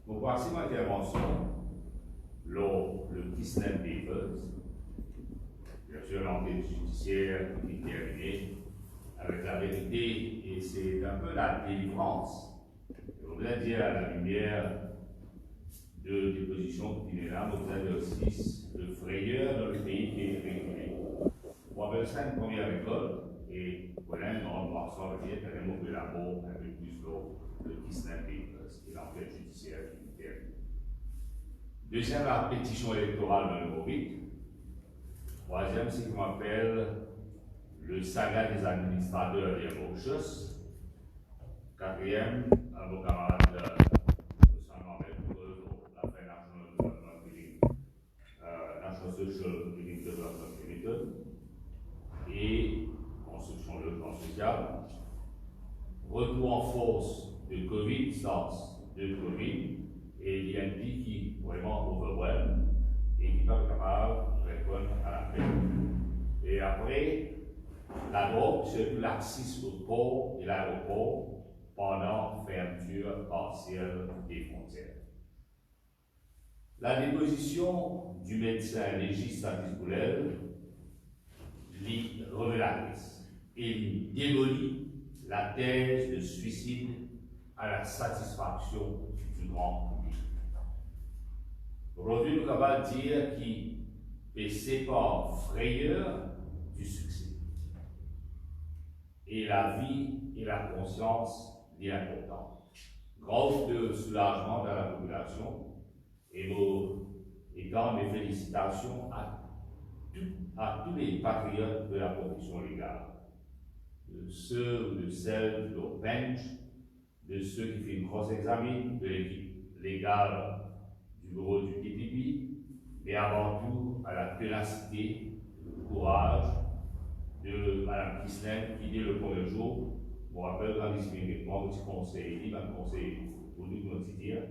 Donc voici mon intervention lors le Kisnet Papers. Bien sûr, l'enquête judiciaire est terminée avec la vérité et c'est un peu la délivrance. Je voudrais dire à la lumière de dépositions qui est là, nos exercices de frayeur dans le pays qui est régulé. On appelle ça une première école et voilà, on va s'en dire qu'elle est de l'amour un peu plus le Kisnet Papers et l'enquête judiciaire qui est terminée. Deuxième, la pétition électorale dans le Maurice. Troisième, c'est ce qu'on appelle le saga des administrateurs des Rochus. Quatrième, à vos camarades de l'affaire National Social Development Limited et construction de logement social. Retour en force de Covid, sens de Covid et l'INP qui vraiment overwhelm et qui n'est pas capable de répondre à la paix. Et après, la drogue, c'est l'accès au port et l'aéroport pendant fermeture partielle des frontières. La déposition du médecin légiste Boulel lit révélatrice et démolit la thèse de suicide à la satisfaction du grand public. Aujourd'hui, nous sommes capables de dire qu'il est sépare frayeur du succès. Et la vie et la conscience est importante. Grâce de soulagement dans la population et dans mes félicitations à tous les patriotes de la profession légale, de ceux ou de celles de nos bench, de ceux qui font une cross-examine, de l'équipe légale du bureau du DPP, mais avant tout à la ténacité, le courage de Mme Kisnet qui, dès le premier jour, me rappelle quand il s'est moi, petit conseil, il m'a conseillé pour nous dire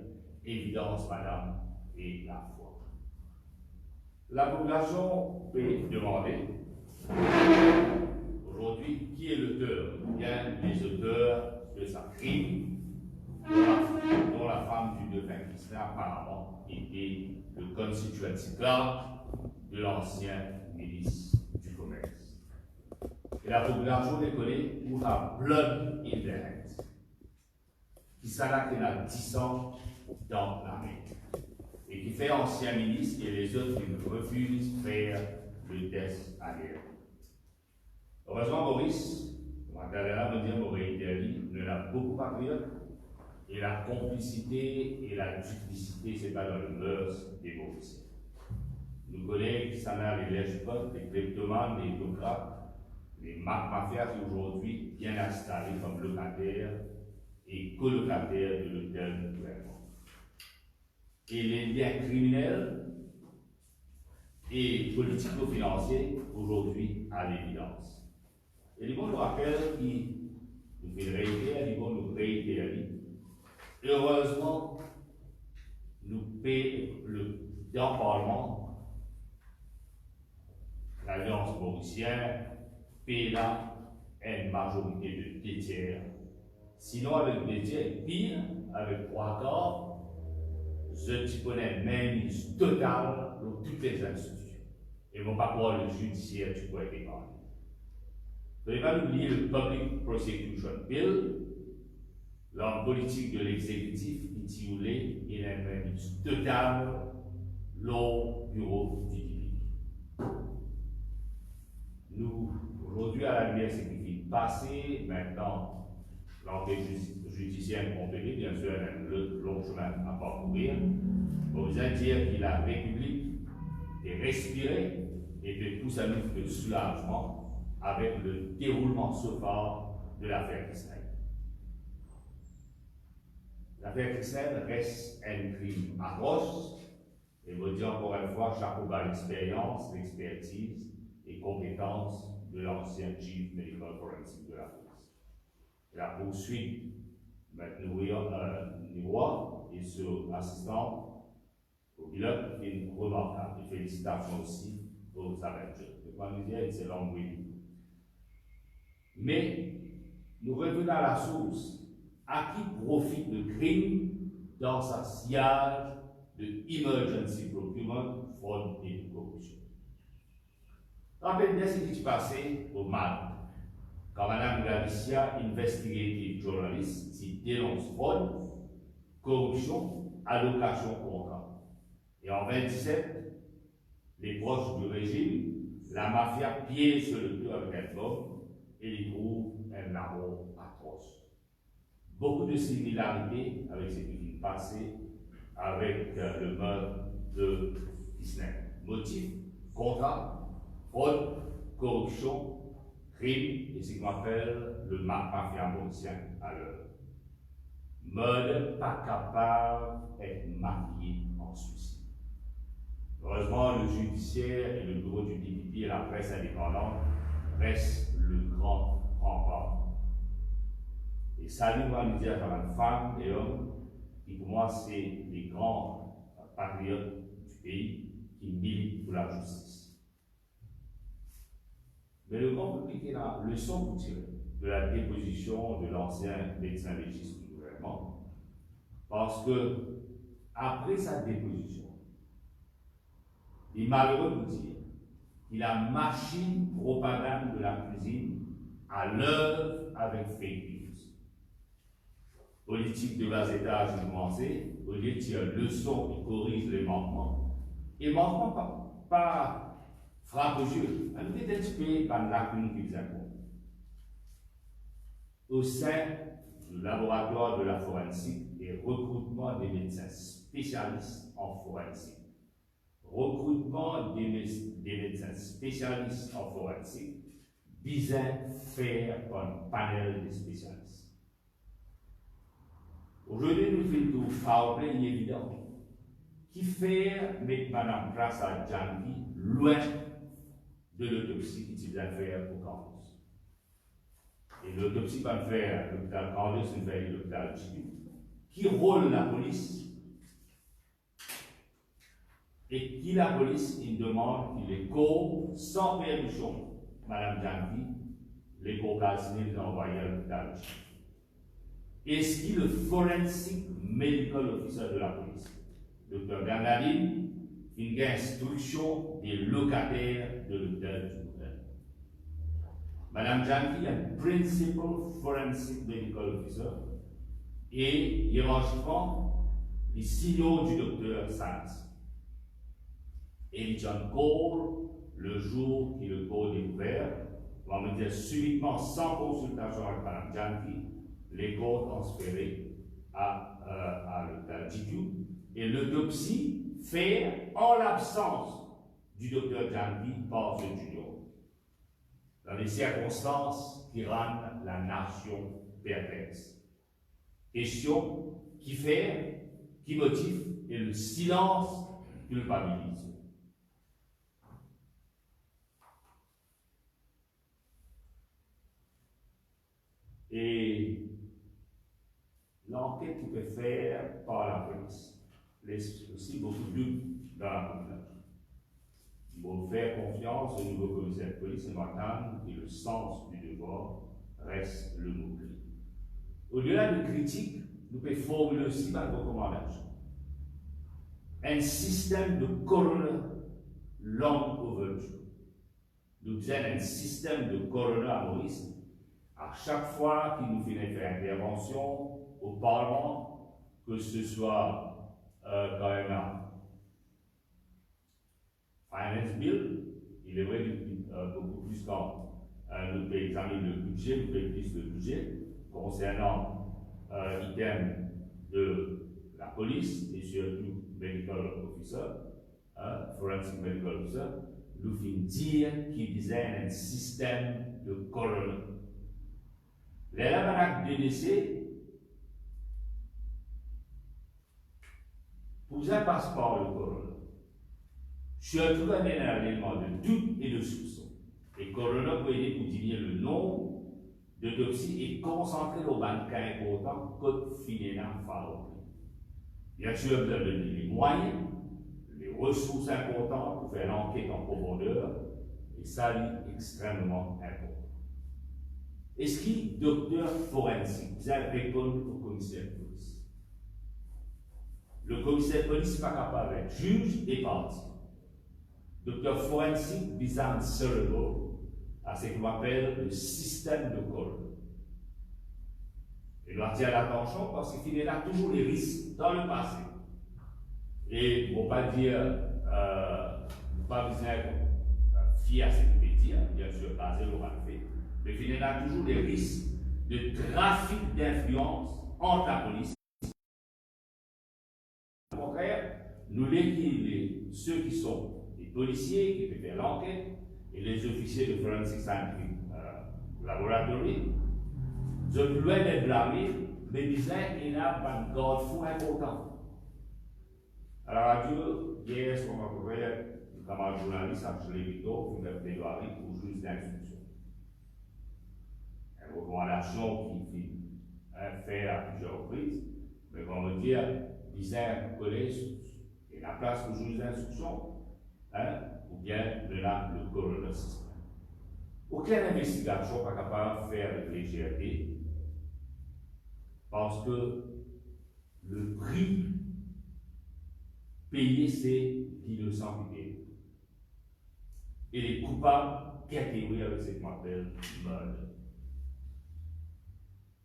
évidence, madame, et la foi. La population peut demander aujourd'hui qui est l'auteur, bien les auteurs de sa crime, dont la femme du défunt Kisnet apparemment était le constituency clerk de l'ancien ministre du Commerce. Et la population les connaît pour la blood in their hands, qui s'arrête à 10 ans dans l'armée, et qui fait ancien ministre et les autres qui refusent de faire le test à guerre. Heureusement, Maurice, Magdalena me dit Maurice Derly, ne l'a beaucoup patriote, et la complicité et la duplicité, c'est pas dans le mœurs des Mauriciens. Nos collègues qui s'en allaient les lèches les kleptomanes, les autocrates, les mafias qui aujourd'hui bien installés comme locataires et colocataires de l'hôtel du gouvernement. Et les liens criminels et politico-financiers aujourd'hui à l'évidence. Et les bons nous rappellent qui nous fait réitérer, les bons nous réitérer. Heureusement, nous payons dans le Parlement, l'Alliance mauricienne paie là une majorité de 2 tiers. Sinon, avec 2 tiers, pire, avec 3 quarts, je connais mainmise totale dans toutes les institutions. Et ne vont pas croire le judiciaire, tu peux être épargné. Vous n'avez pas oublier le Public Prosecution Bill, l'homme politique de l'exécutif, intitulé et la mainmise totale au bureau du DPP. Nous, aujourd'hui, à la lumière, c'est qu'il est passé, maintenant, l'enquête judiciaire complète, bien sûr, elle a un long chemin à parcourir. On vous a dire que la République est respirée et que tout ça nous fait de soulagement avec le déroulement so far de l'affaire Kisnet. L'affaire Kisnet reste un crime atroce, et vous dire encore une fois, chapeau bas l'expérience, l'expertise et compétences de l'ancien Chief Medical Forensic de la police. La poursuite Nourois et son assistant au pilote est remarquable. Et félicitations aussi aux Avengers. Le point de vue, c'est long, oui. Mais nous revenons à la source. À qui profite le crime dans sa sillage de Emergency Procurement, fraude et corruption. Rappelez-moi ce qui s'est passé au Mali, quand Mme Galicia, investigative journaliste, s'y dénonce fraude, corruption, allocation contrat. Et en 1927, les proches du régime, la mafia piège sur le cœur avec un homme et y trouve un amour atroce. Beaucoup de similarités avec ce qui s'est passé avec le meurtre de Kisner. Motif, contrat, fraude, corruption, crime et ce qu'on appelle le mafia mauricien à l'heure. Meurtre pas capable d'être maquillé en suicide. Heureusement, le judiciaire et le bureau du DPP et la presse indépendante restent le grand rempart. Et salut, moi, nous dire à une femme et hommes qui, pour moi, c'est les grands patriotes du pays qui militent pour la justice. Mais le grand public est la leçon pour tirer de la déposition de l'ancien médecin légiste du gouvernement, parce que, après sa déposition, il est malheureux de dire qu'il a machine propagande de la cuisine à l'œuvre avec fake news. Politique de bas étage commencé, au lieu de tirer leçon et corrige les manquements. Et manquement pas frappe aux yeux, on peut être par la lacune qu'ils incombent. Au sein du laboratoire de la forensique et recrutement des médecins spécialistes en forensique. Recrutement des médecins spécialistes en forensique visait faire un panel de spécialistes. Aujourd'hui, nous faisons tout frapper évident qui fait mettre Mme Grassa Djangi loin de l'autopsie qui s'est faire pour Carlos. Et l'autopsie va faire l'hôpital Carlos, c'est fait l'hôpital Chibi. Qui rôle la police? Et qui la police, il demande qu'il les cours sans permission, Mme Djangi, les cours calcinés, les envoyer à l'hôpital. Est-ce qu'il est le forensic medical officer de la police, Dr. Gandalin, il a instruction des locataires de l'hôpital du gouvernement. Mme Djangi est un principal forensic medical officer et hiérarchiquement les signaux du docteur Sanz. Et John Cole, le jour qui le code est ouvert, va me dire subitement, sans consultation avec Mme Djangi, les codes transférés à l'hôpital GQ et l'autopsie fait en l'absence du docteur Djangi par ce junior. Dans les circonstances qui rendent la nation perplexe. Question qui fait, qui motive et le silence culpabilise. Et l'enquête qui peut faire par la police laisse aussi beaucoup de doutes dans la population. Il faut faire confiance au nouveau commissaire de police et m'attendre que le sens du devoir reste le mot-clé. Au-delà de critiques, nous pouvons formuler aussi par recommandation. Un système de coroner long overdue. Nous avons un système de coroner à Maurice. À chaque fois qu'il nous fait faire intervention au Parlement, que ce soit quand même un Finance Bill, il est vrai beaucoup plus quand nous pouvons examiner le budget, nous pouvons plus le budget concernant item de la police et surtout medical officer, forensic medical officer, nous finissons dire qu'il disait un système de coroner. Les lavanacs de décès, vous un passeport le coroner. Surtout un élément de doute et de soupçon. Et coroner peut aider pour diminuer le nombre d'autopsies et concentrer au banquin important code finéna pharaonique. Bien sûr, vous avez les moyens, les ressources importantes pour faire l'enquête en profondeur, et ça est extrêmement important. Est-ce qu'il, docteur forensique, vous avez répondu au commissaire de police? commissaire de police n'est pas capable d'être juge et parti. Docteur forensique Bizarre Cerebral à ce qu'on appelle le système de Cole. Il doit attirer l'attention parce qu'il y a toujours des risques dans le passé. Et il ne faut pas dire, pas besoin de fier à ce qu'il veut dire, bien sûr, basé sur le fait, mais il y a toujours des risques de trafic d'influence entre la police. Au contraire, nous ceux qui sont les policiers qui peuvent faire l'enquête et les officiers de Forensic Scientific Laboratory, je loin d'être blâmé, mais disais qu'il y a un garde-fou important. À la radio, hier, ce qu'on m'a trouvé, comme un journaliste, Angèle Vito, qui m'a plaidoirie pour juge d'instruction. Une recommandation qui fait à plusieurs reprises, mais on va dire, disait collège et la place pour juge d'instruction, ou bien de là, le coroner system. Aucune investigation n'est capable de faire de légèreté, parce que le prix payé, c'est l'innocent qui paye. Et les coupables catégorisés avec cette modèle meurtre.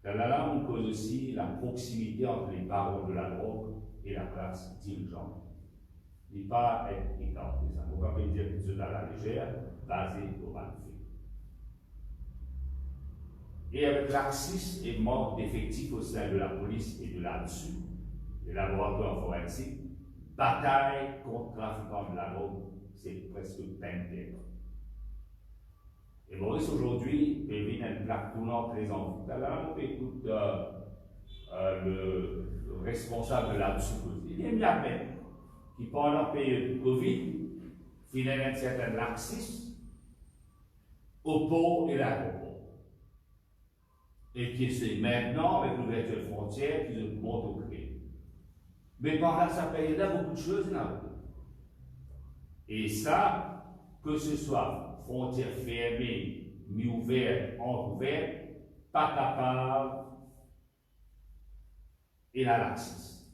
Dans la langue, on cause aussi la proximité entre les barons de la drogue et la classe dirigeante. Il ne pas être écarté. Ça ne peut pas dire que c'est à la légère, basé au mal fait. Et avec laxisme et manque d'effectifs au sein de la police et de là-dessus, les laboratoires forensiques, bataille contre le trafiquant de la drogue, c'est presque peine perdue. Et Maurice aujourd'hui, Pévin a une plaque tournante très en vue. Alors, on écoute le responsable de là-dessus. Il y a bien qui pendant la période de Covid, finalement un certain laxisme au port et l'aéroport. Et qui c'est maintenant, avec l'ouverture de frontières, qui se monte au crédit. Mais pendant sa période-là, beaucoup de choses là. Et ça, que ce soit frontières fermées, mi-ouvertes, entre-ouvertes, pas capable, et la laxisme.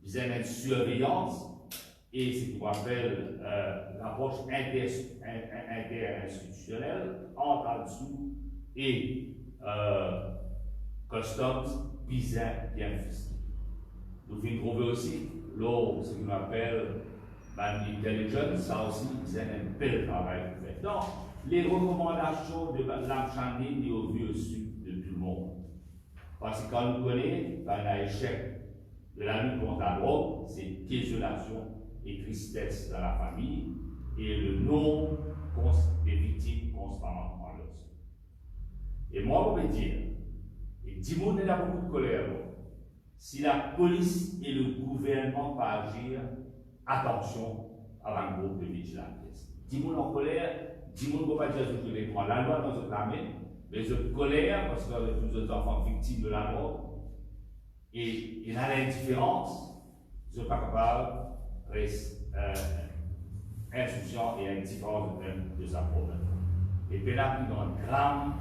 Ils aiment une surveillance, et ce qu'on appelle l'approche interinstitutionnelle, entre en dessous, et customs bizarre bien ficelé. Nous pouvons trouver aussi ce qu'on appelle intelligence, ça aussi, c'est un bel travail fait. Donc, les recommandations de l'Amchandine et au vu au sud de tout le monde. Parce que quand nous connaissons, quand on a échec de la lutte contre la drogue, c'est désolation et tristesse dans la famille et le nombre des victimes constamment en leur. Et moi, je veux dire, et Dimon a beaucoup de colère, si la police et le gouvernement pas agir, attention à un groupe de vigilantes. Dimon en colère, Dimon ne peut pas dire que je prends la loi dans ce domaine, mais je colère parce que nous sommes enfants victimes de la drogue, et il y a l'indifférence, je ne suis pas capable de rester insouciant et indifférent de sa problème. Et puis là, il y a un drame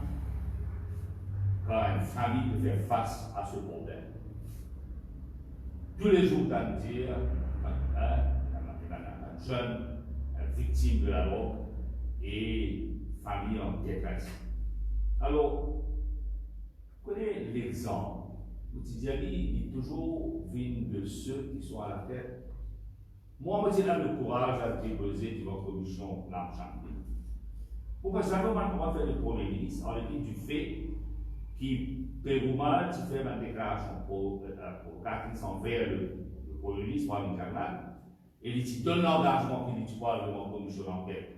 quand une famille peut faire face à ce problème. Tous les jours, on va dire, un jeune victime de la drogue et famille en détresse. Alors, vous connaissez l'exemple. Il est toujours venu de ceux qui sont à la tête. Moi, je me dis le courage à déposer devant la commission l'Amchandine. Pourquoi ça va faire le Premier ministre en dépit du fait qui Péroumal, qui fait ma déclaration pour Catherine envers le Premier ministre, Mohamed Karnan, et il donne l'engagement qu'il dit pas devant la commission d'enquête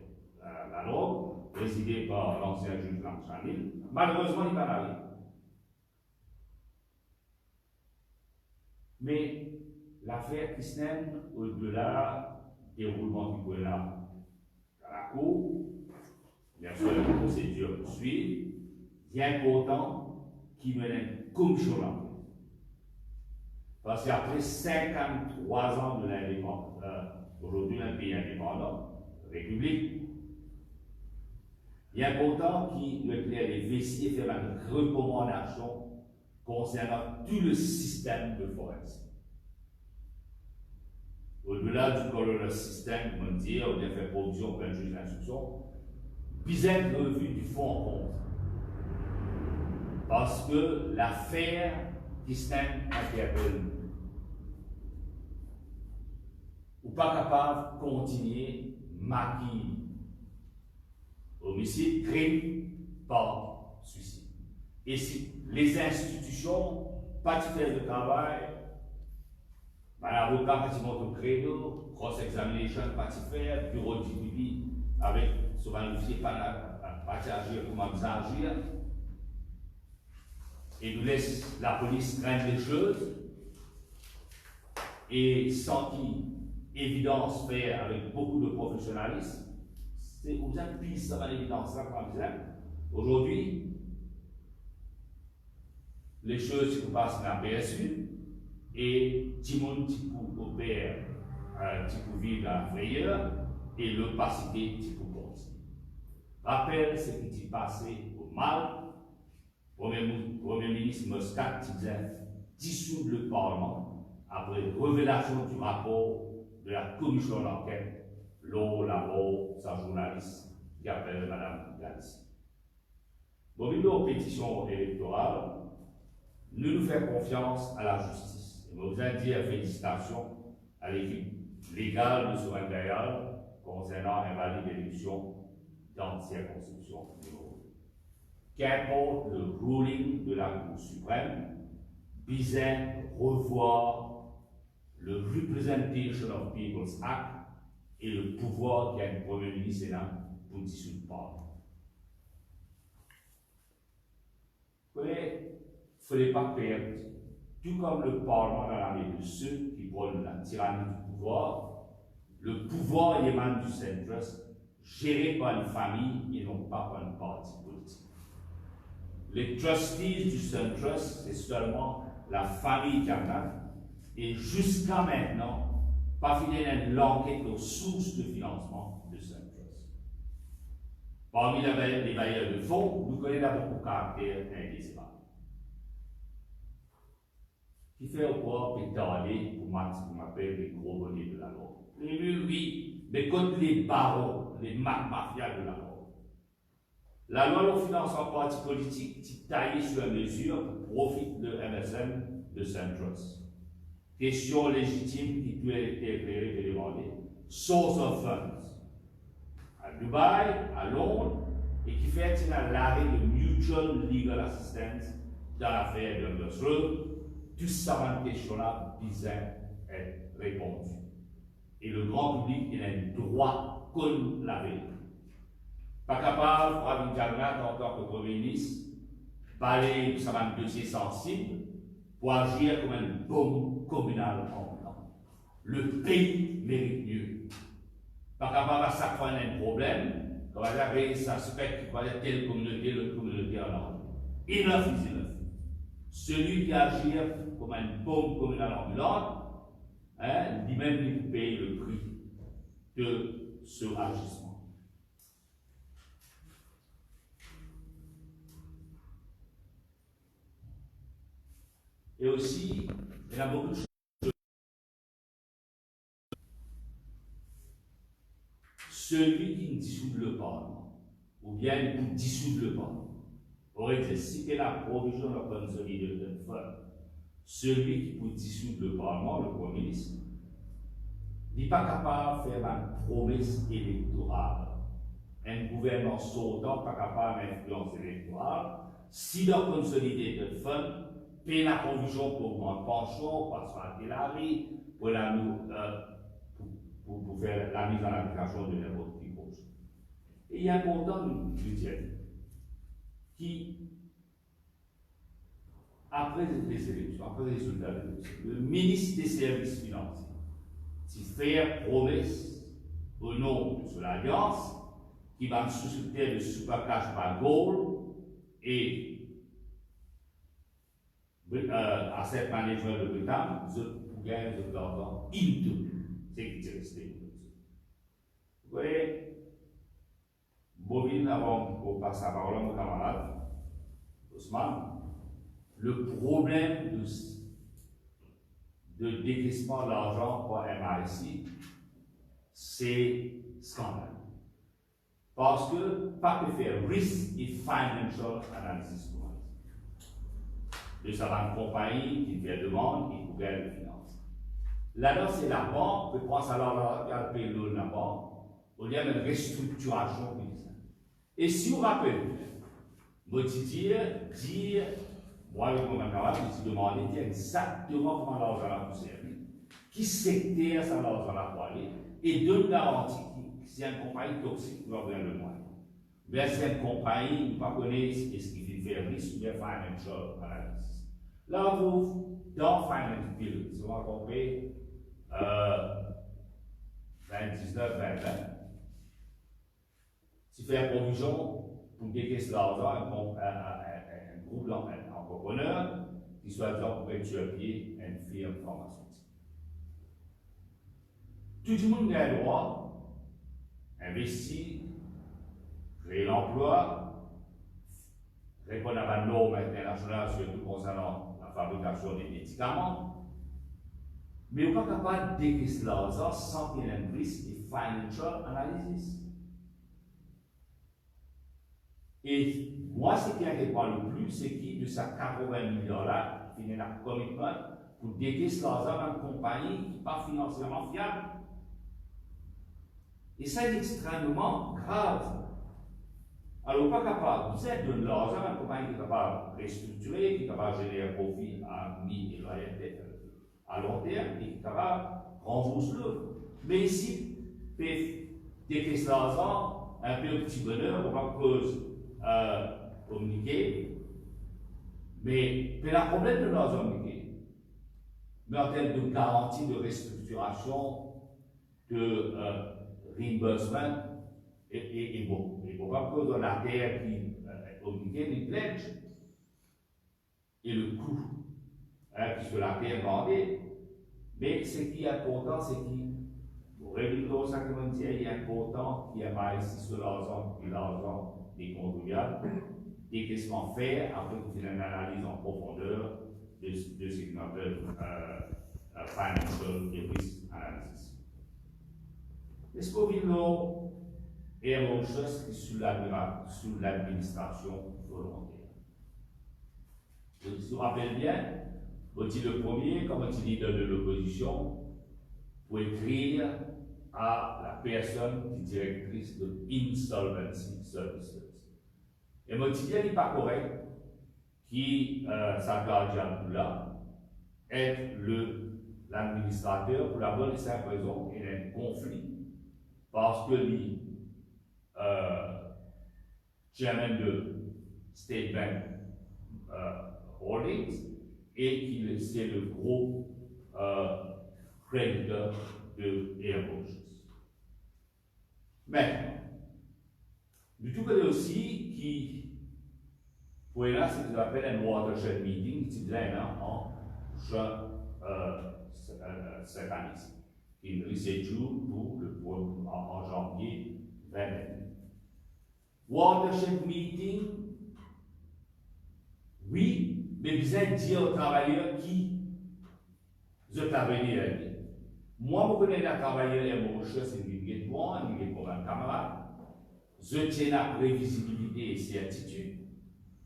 la drogue, présidée par l'ancien juge Lamchandine. Malheureusement, il n'est pas arrivé. Mais l'affaire Kisnen, au-delà des roulements du gouvernement à la Cour, bien sûr, la procédure poursuit, il est important qui mène une commission d'enquête. Parce qu'après 53 ans de l'indépendance, aujourd'hui un pays indépendant, République, il est important qu'il me plaît les vessies et faire une recommandation concernant tout le système de forêt. au-delà du colonel système, comment dire, ou bien faire provision pour un juge d'instruction, puis être revu du fond en compte. Parce que l'affaire distingue interpelle nous. Ou pas capable de continuer maquiller homicide, crime par suicide. Et si les institutions, pas de faire de travail, l'avocat qui monte au credo, cross-examination, pas de faire, bureau de DPP avec ce magnifié pas agir comment nous agir, et nous laisse la police craindre les choses, et sans qui évidence faire avec beaucoup de professionnalisme, c'est vous avez piste ça va l'évidence là par exemple. Aujourd'hui, les choses se passent dans la PSU et tout le monde qui opère, qui peut vivre dans la frayeur et l'opacité qui peut continuer. Rappelle ce qui s'est passé au mal. Premier ministre Muscat disait dissoudre le Parlement après révélation du rapport de la commission d'enquête. L'eau, sa journaliste qui appelle Mme Gantz. Bon, une pétition électorale, nous faisons confiance à la justice. Et je vous ai dit félicitations à l'équipe légale de Souverain Gaillard concernant invalide d'élection dans circonscription numéro 1. Qu'importe le ruling de la Cour suprême, visait revoir le Representation of People's Act et le pouvoir qu'a le Premier ministre pour dissoudre le Parlement. Il ne fallait pas perdre, tout comme le Parlement dans l'armée de ceux qui prônent la tyrannie du pouvoir, le pouvoir émane du centriste, géré par une famille et non pas par un parti politique. Les trustees du centriste, c'est seulement la famille qui en a, et jusqu'à maintenant, pas fidèle l'enquête aux sources de financement de Centrust. Parmi les bailleurs de fonds, nous connaissons d'abord le caractère indécevable. Qui fait au corps pétaler pour m'appeler les gros bonnets de la loi. Les murs, oui, mais contre les barons, les mafias de la loi. La loi de financement parti politique est taillée sur la mesure pour profit de MSN de Centrust. Question légitime qui peut être éclairée et demandée. Source of funds. À Dubaï, à Londres, et qui fait l'arrêt de Mutual Legal Assistance dans l'affaire de Undersroad. Tout ça, cette question-là, disait être répondue. Et le grand public, il a un droit comme la vérité. Pas capable, pour avoir une camarade en tant que Premier ministre, parler de un dossier sensible pour agir comme une bombe communale en temps. Le pays mérite mieux. Pas capable à chaque fois un problème, quand on va dire ça suspecte qu'il va y avoir telle communauté, l'autre communauté en ordre. Enough is enough. Celui qui agit comme une bombe communale ambulante, lui-même il peut payer le prix de ce agissement. Et aussi, il y a beaucoup de choses. Celui qui dissout le Parlement, ou bien qui dissout le Parlement, aurait été cité la provision de la consolidation de fonds. Celui qui peut dissoudre le Parlement, le Premier ministre, n'est pas capable de faire une promesse électorale. Un gouvernement sortant pas capable d'influence électorale. Si la consolidation de fonds paye la provision pour un pension, pour asphalter la rue, pour faire la mise en application de n'importe quelle chose. Et il est important de dire qui, après les élections, après les résultats des élections, le ministre des Services financiers, s'il fait promesse au nom de l'Alliance, qui va susciter le super cash par goal et asset management de Britannique, vous gagnez de l'argent into sécurité. Vous voyez, Bovine, avant qu'on passe la parole à mon camarade, Ousmane, le problème de décaissement de l'argent par MIC, c'est scandaleux. Parce que, pas que faire risk et financial analysis pour moi. De savoir une compagnie qui fait demande et pour gagner de finances. Là-dedans, c'est la banque qui prend ça là, qui paye l'eau la banque, au lieu d'une restructuration. Et si vous rappelez, vous dire, moi, avec mon camarade, je me suis demandé exactement comment l'argent a servi, qui secteur ça l'argent a parlé, et deux garanties que c'est une compagnie toxique qui va venir le moins. Mais c'est une compagnie qui ne connaît pas ce qu'il fait faire risque ou bien financial analysis. Là, vous, dans Finance Bill, si vous avez compris, 29, 20, si vous faites provision pour décaisser l'argent, un groupe d'entrepreneurs qui soit pour être pied une firme pharmaceutique. Tout le monde a le droit d'investir, créer l'emploi, répondre à la norme internationale, surtout concernant la fabrication des médicaments, mais on n'est pas capable de décaisser l'argent sans qu'il y ait un risque de financial analysis. Et moi, ce qui inquiète le plus, c'est qu'il de sa 80 millions qui finit la commitment pour décaisser l'argent dans une compagnie qui n'est pas financièrement fiable. Et ça est extrêmement grave. Alors, pas capable, vous êtes de l'argent dans une compagnie qui est capable de restructurer, qui est capable de générer un profit à mi et à long terme, et qui est capable de rembourser l'autre. Mais ici, décaisser l'argent, un peu de petit bonheur, on va cause communiquer, mais le problème de l'argent communiqué, mais en termes de garantie de restructuration, de reimbursement, et bon, il ne faut pas cause de la terre qui communiquait les pledges et le coût, puisque la terre vendait, mais ce qui est important, c'est qu'il régulièrement, il est important qu'il y ait ici sur l'argent et l'argent des contribuables, et qu'est-ce qu'on fait après qu'on fait une analyse en profondeur de ce qu'on appelle financial et risk analysis. Est-ce qu'on vit là est une chose qui est sous l'administration volontaire? Je vous rappelle bien, voici le premier, comme leader de l'opposition, pour écrire à la personne qui est directrice de Insolvency Services. Et mon dit n'est pas correct qui s'engage là être l'administrateur pour la bonne et simple raison qu'il y a un conflit parce que lui chairman de State Bank Holdings et qu'il c'est le gros créditeur de Airbus. Maintenant, du tout côté aussi qui, pour là, c'est ce qu'on appelle un watershed meeting, qui est en juin cette année. Il séjourne en janvier 2020. Watershed meeting, oui, mais vous êtes dit aux travailleurs qui vous travaillez à lui. Moi, je connais les travailleurs et mon chef, c'est une guide moi, une guide pour un camarade. Je tiens la prévisibilité et certitude.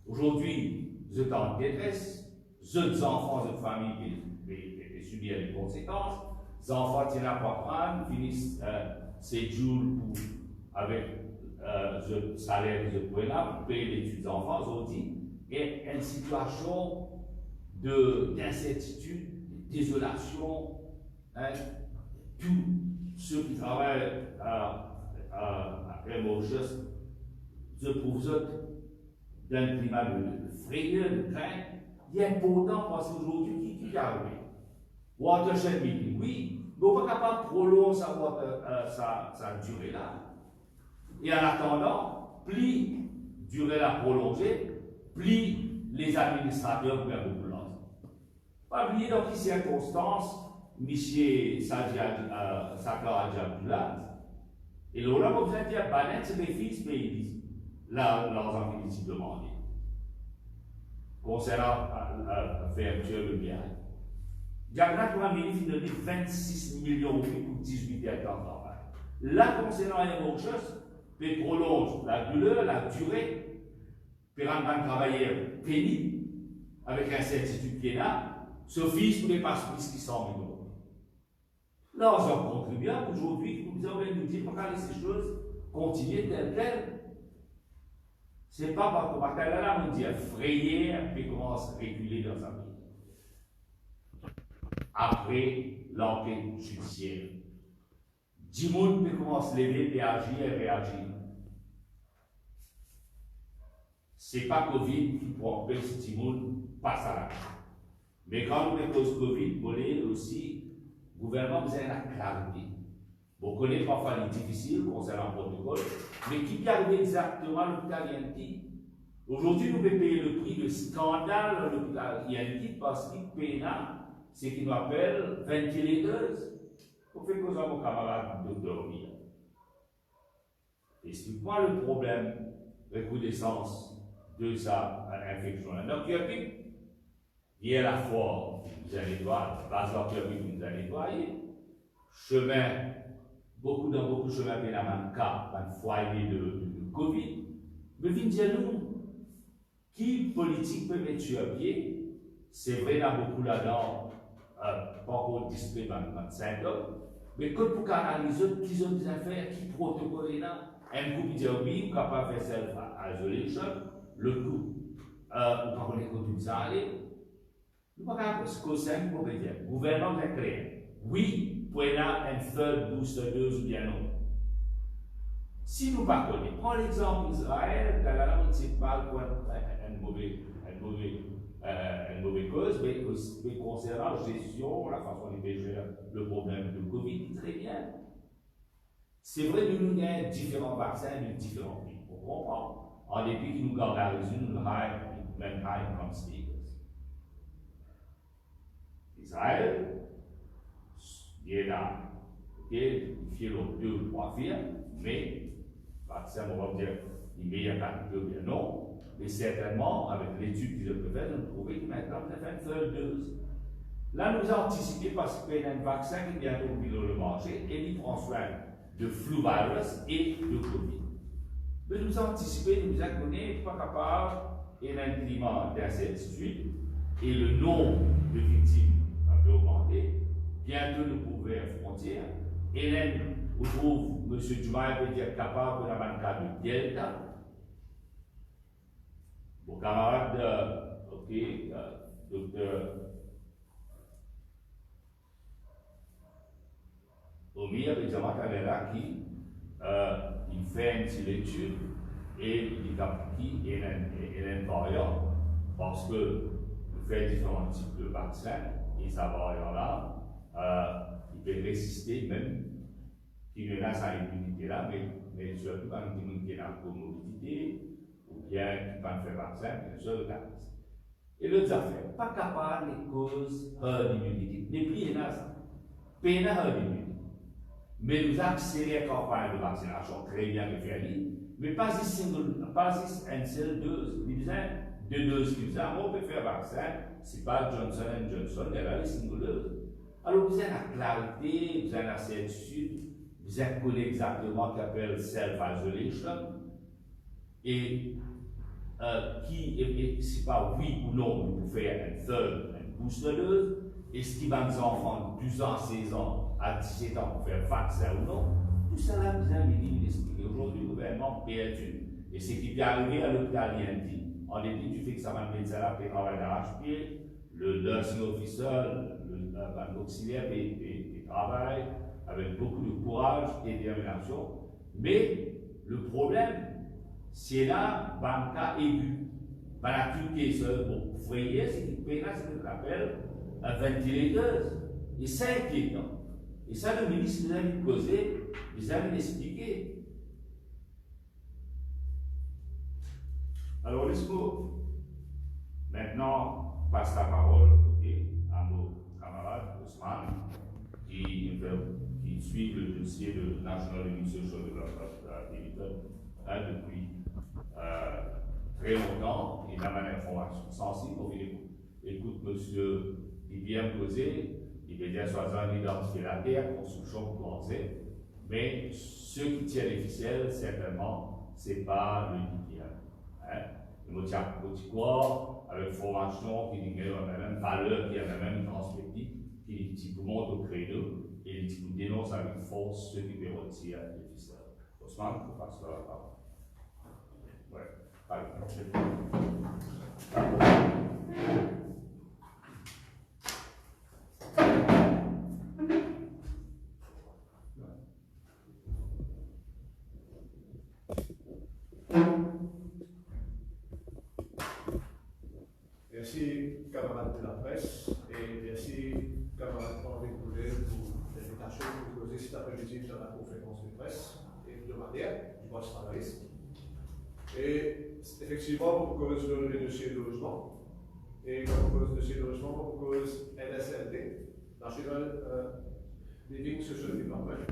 Aujourd'hui, vous êtes en détresse, vous êtes enfants, vous êtes famille et subir les conséquences. Les enfants tiennent à pas prendre, finissent ces jours avec le salaire que vous pouvez là, pour payer les études des enfants aujourd'hui. Et une situation d'incertitude, de désolation, tous ceux qui travaillent après vos gestes, pour vous autres, dans le climat de frayeur, de crainte, il est important parce qu'aujourd'hui, qui est arrivé? Watershed meeting, oui, mais on n'est pas capable de prolonger sa durée là. Et en attendant, plus durée la prolonger, plus les administrateurs vont beaucoup de l'argent. Pas oublier dans quelles circonstances, M. Sakar Adjabdullah, et là, on vous a dit, c'est les fils pays, l'argent qui est demandé. Concernant la fermeture de bien. Diagonal pour un ministre, il donne 26 millions pour 18 hectares de travail. Là, concernant les Mauritius, il prolonge la douleur, la durée, pour rendre un travailleur pénible, avec incertitude qui est là, Sophie, pour les passes qui sont millions. L'argent contribuable, aujourd'hui, nous avons nous dire, pourquoi ces choses continuer telles quelles. C'est pas parce qu'on va là, on dit frayer, puis commence à reculer dans sa vie. Après l'enquête judiciaire, 10 personnes peut commencer à lever et agir et réagir. Ce n'est pas Covid qui prend que 10 personnes passe à l'action. Mais quand on cause Covid, vous voulez aussi, le gouvernement besoin de la clarté. Vous connaissez parfois les difficiles concernant le protocole, mais qui peut arriver exactement à l'hôpital INT. Aujourd'hui, nous devons payer le prix de scandale à l'hôpital INT parce qu'il paye là, ce qu'il nous appelle ventilateurs. Pour faire cause à mon camarade de dormir. Explique-moi le problème de recrudescence de sa infection. Donc, il y a la foi qui nous a nettoyé, Bazar qui nous a nettoyé, chemin, dans beaucoup de chemins, il y a un cas, un foyer de Covid. Mais viens dire nous, qui politique peut mettre sur pied? C'est vrai, il y a beaucoup là-dedans, pas encore display dans 25 ans, mais quand pour analyser qui ont des affaires, qui protocole là, un coup qui dit oui, capable de faire self-isolation, le coup, on va connaître comment ça aller. Nous ne pouvons pas ce que c'est un problème. Le gouvernement est clair. Oui, pour là un third booster dose ou bien non. Si nous ne pas connaissons, prends l'exemple d'Israël, dans la municipale pour une mauvaise cause, mais concernant la gestion, la façon de gérer le problème de Covid, très bien. C'est vrai que nous avons différents vaccins de différents pays. On comprend. En dépit qui nous gargarisent, nous avons même high income speakers. Israël, il est là. Ok, il fait le 2 ou 3 firmes, mais vaccin, on va dire, il meilleur qualité ou bien non. Mais certainement, avec l'étude qu'ils ont faite, on a trouvé que maintenant, on a fait une third dose. Là, nous avons anticipé parce qu'il y a un vaccin qui vient sur le marché et il prend soin de flu virus et de Covid. Mais nous avons anticipé, nous avons donné, pas capable, et un climat d'incertitude, et le nombre de victimes a peu augmenté. Bientôt, nous pouvons ouvrir les frontières. Et là, on trouve, M. Dumas peut dire capable de la cas de Delta. Mon camarade, docteur Omi, avec Jamal Kalera, qui il fait une petite étude et il dit qu'il est un variant parce que il fait différents types de vaccins et ça variant-là, il peut résister même, qui ne a sa immunité-là, mais surtout quand il y a une comorbidité ou bien qui va faire vaccin, bien sûr, le gaz. Et l'autre affaire, pas capable de cause herd immunity. Les prix, il y a ça. Peine herd immunity. Mais nous accélérons la campagne de vaccination très bien référée, mais pas une seule dose. Il y a deux doses qui disent, on peut faire vaccin, c'est pas Johnson & Johnson, mais là, c'est une dose. Alors, vous avez la clarité, vous avez la certitude, vous avez connu exactement ce qu'on appelle self-isolation, et qui, c'est pas oui ou non, vous pouvez faire une third, une booster dose, et ce qui va nous enfants de 12 ans, 16 ans, à 17 ans pour faire vaccin ou non, tout ça là, vous avez dit d'expliquer. Aujourd'hui, le gouvernement perdu, et c'est qui peut arriver à l'hôpital INT, en dépit du fait que ça va le médecin là qui travaille d'arrache-pied, le nursing officer, le auxiliaire et travaille avec beaucoup de courage et de détermination. Mais le problème, c'est là, un cas aigu. Par la Turquie, vous voyez, c'est qu'il paye là ce qu'on appelle un ventilateur. Et c'est inquiétant. Et ça, le ministre nous a posé, nous a expliqué. Alors, laisse-moi maintenant passe la parole à nos camarades Ousmane qui suivent le dossier de National Union Social Development depuis très longtemps et dans une information sensible. Écoute, monsieur, il vient poser Il veut dire soit identifier la terre, construction croisée, mais ceux qui tiennent les ficelles, certainement, ce n'est pas le Didier. Hein? Le petit corps, avec formation, qui dit la même valeur, qui a la même perspective, qui monte au créneau, et qui dénonce avec force ceux qui veulent retirer les ficelles. Osman, il faut passer la parole. Ouais, allez. Merci, camarades de la presse, et merci, camarades Henri Boulet, pour l'invitation que vous posez cet après-midi dans la conférence de presse hebdomadaire du Poste travailliste. Et effectivement, pour cause le dossier de logement, et pour cause de dossier de logement, pour cause NSLD, National Living Social Development,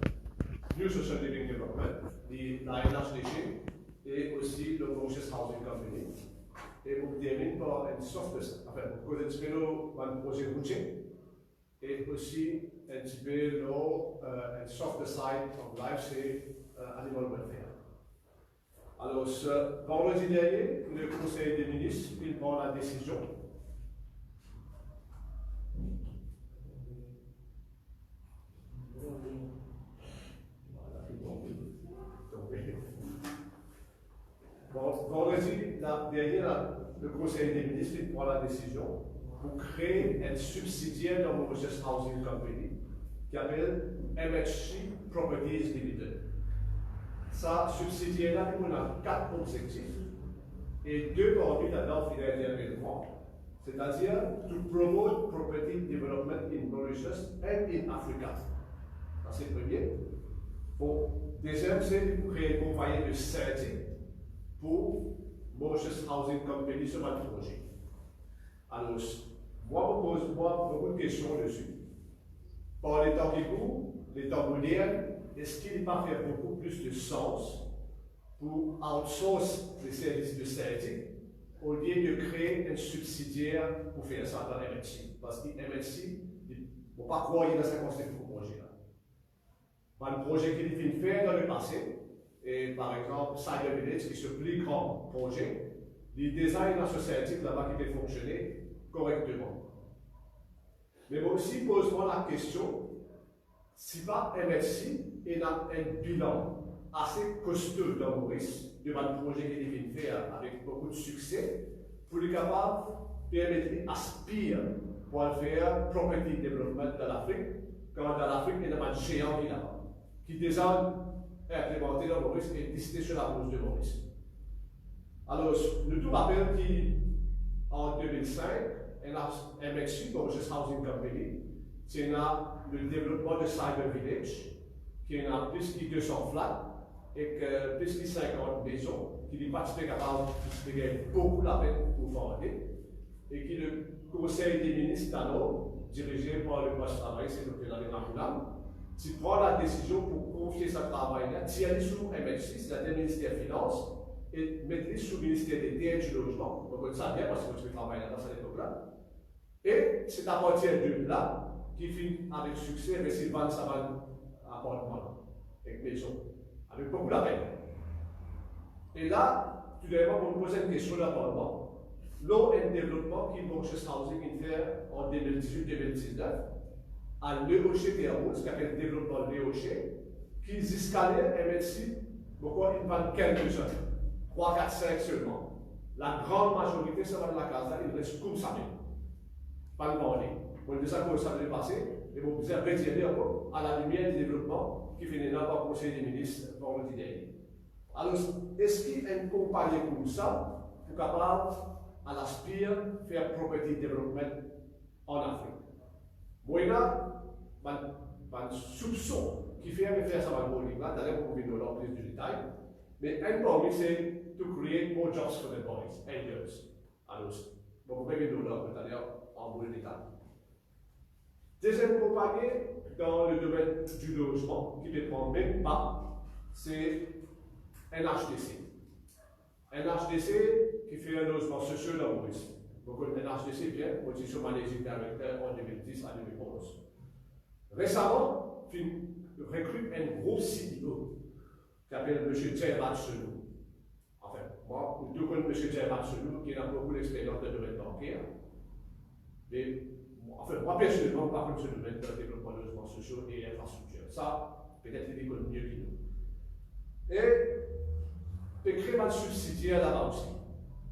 New Social Living Development, la NHDC, et aussi le Moses Housing Company. Et vous terminez par une sorte de ça. Enfin, vous connaissez un projet routier et aussi un petit peu une sorte de site of life, c'est Animal Welfare. Alors, ce vendredi dernier, le Conseil des ministres il prend la décision. Vendredi dernier, le Conseil des ministres prend la décision pour créer un subsidiaire dans Mauritius Housing Company qui s'appelle MHC Properties Limited. Ça, subsidiaire-là, il a 4 objectifs et 2 parmi là-dedans, il a été c'est-à-dire to promote property development in Mauritius and in Africa. Ça, c'est le premier. Bon, deuxième, c'est pour créer une compagnie de service pour Mauritius Housing Company sur un projet. Alors, moi, je pose beaucoup de questions dessus. Par les temps qui courent, les temps modernes, est-ce qu'il n'est pas fait beaucoup plus de sens pour outsourcer les services de service au lieu de créer un subsidiaire pour faire ça dans MHC? Parce que MHC, il ne faut pas croire dans ce concept de projet-là. Un projet qu'il a fait dans le passé, et par exemple, Cyber Village, qui est ce plus grand projet, il design la société là-bas qui peut fonctionner correctement. Mais moi aussi, pose-moi la question, si pas MSC est un bilan assez costaud dans Maurice, devant un projet qu'il vient de faire avec beaucoup de succès, pour être capable de permettre d'aspirer pour faire property development dans l'Afrique, quand dans l'Afrique, il y a un géant qui est là-bas, qui déjà implémenté dans Maurice et décidé sur la bourse de Maurice. Alors, le tout rappelle qu'en 2005, MHC, Mauritius Housing Company, c'est le développement de Cyber Village, qui a plus de 200 flats et que plus de 50 maisons, qui n'est pas capable de gagner beaucoup la peine pour vendre, et qui le Conseil des ministres d'alors, dirigé par le poste travail, c'est le président de Ramoulam, qui prend la décision pour confier ce travail-là, tirer sous MHC, c'est-à-dire le ministère des Finances, et mettre sous le ministère des Terres et du Logement. On connaît ça bien parce que je travaille dans cette époque-là. Et c'est à partir de là qu'il finit avec succès, mais c'est 25 appartements avec maison, avec beaucoup de peine. Et là, tout d'abord, on me pose une question d'appartement. L'eau est un développement qui Mauritius Housing fait en 2018-2019 à l'EOC Terreau, ce qu'on appelle le développement de l'EOC, qui escalait MSC, pourquoi ils vendent quelques-uns, 3, 4, 5 seulement. La grande majorité, ça va de la casa, il reste comme ça même. Pas le vendre. On dit ça comme ça l'année passée, et vous pouvez retirer à la lumière du développement qui finit là par le Conseil des ministres vendredi dernier. Alors, est-ce qu'il y a une compagnie comme ça pour capable à l'aspire faire property development en Afrique? Moi, il y a un soupçon qui fait faire ça dans le bowling là, d'ailleurs, on peut dans plus de détails. Mais un parmi, c'est to create more jobs for the boys and girls. Alors, vous pouvez nous là, d'ailleurs, en bout de détail. Deuxième compagnie dans le domaine du logement, qui ne prend même pas, c'est NHDC. NHDC qui fait un logement social dans Maurice. Vous connaissez NHDC bien, moi je suis managing director en 2010 à 2011. Récemment, il recrute un gros CEO qui s'appelle M. Djerad Selou. Enfin, moi, je connais M. Djerad Selou qui a beaucoup d'expérience dans le domaine bancaire. Mais, enfin, moi personnellement, par contre, ce domaine de développement de logements sociaux et infrastructures. Ça, peut-être qu'il connaît mieux que nous. Et il crée un subsidiaire là-bas aussi.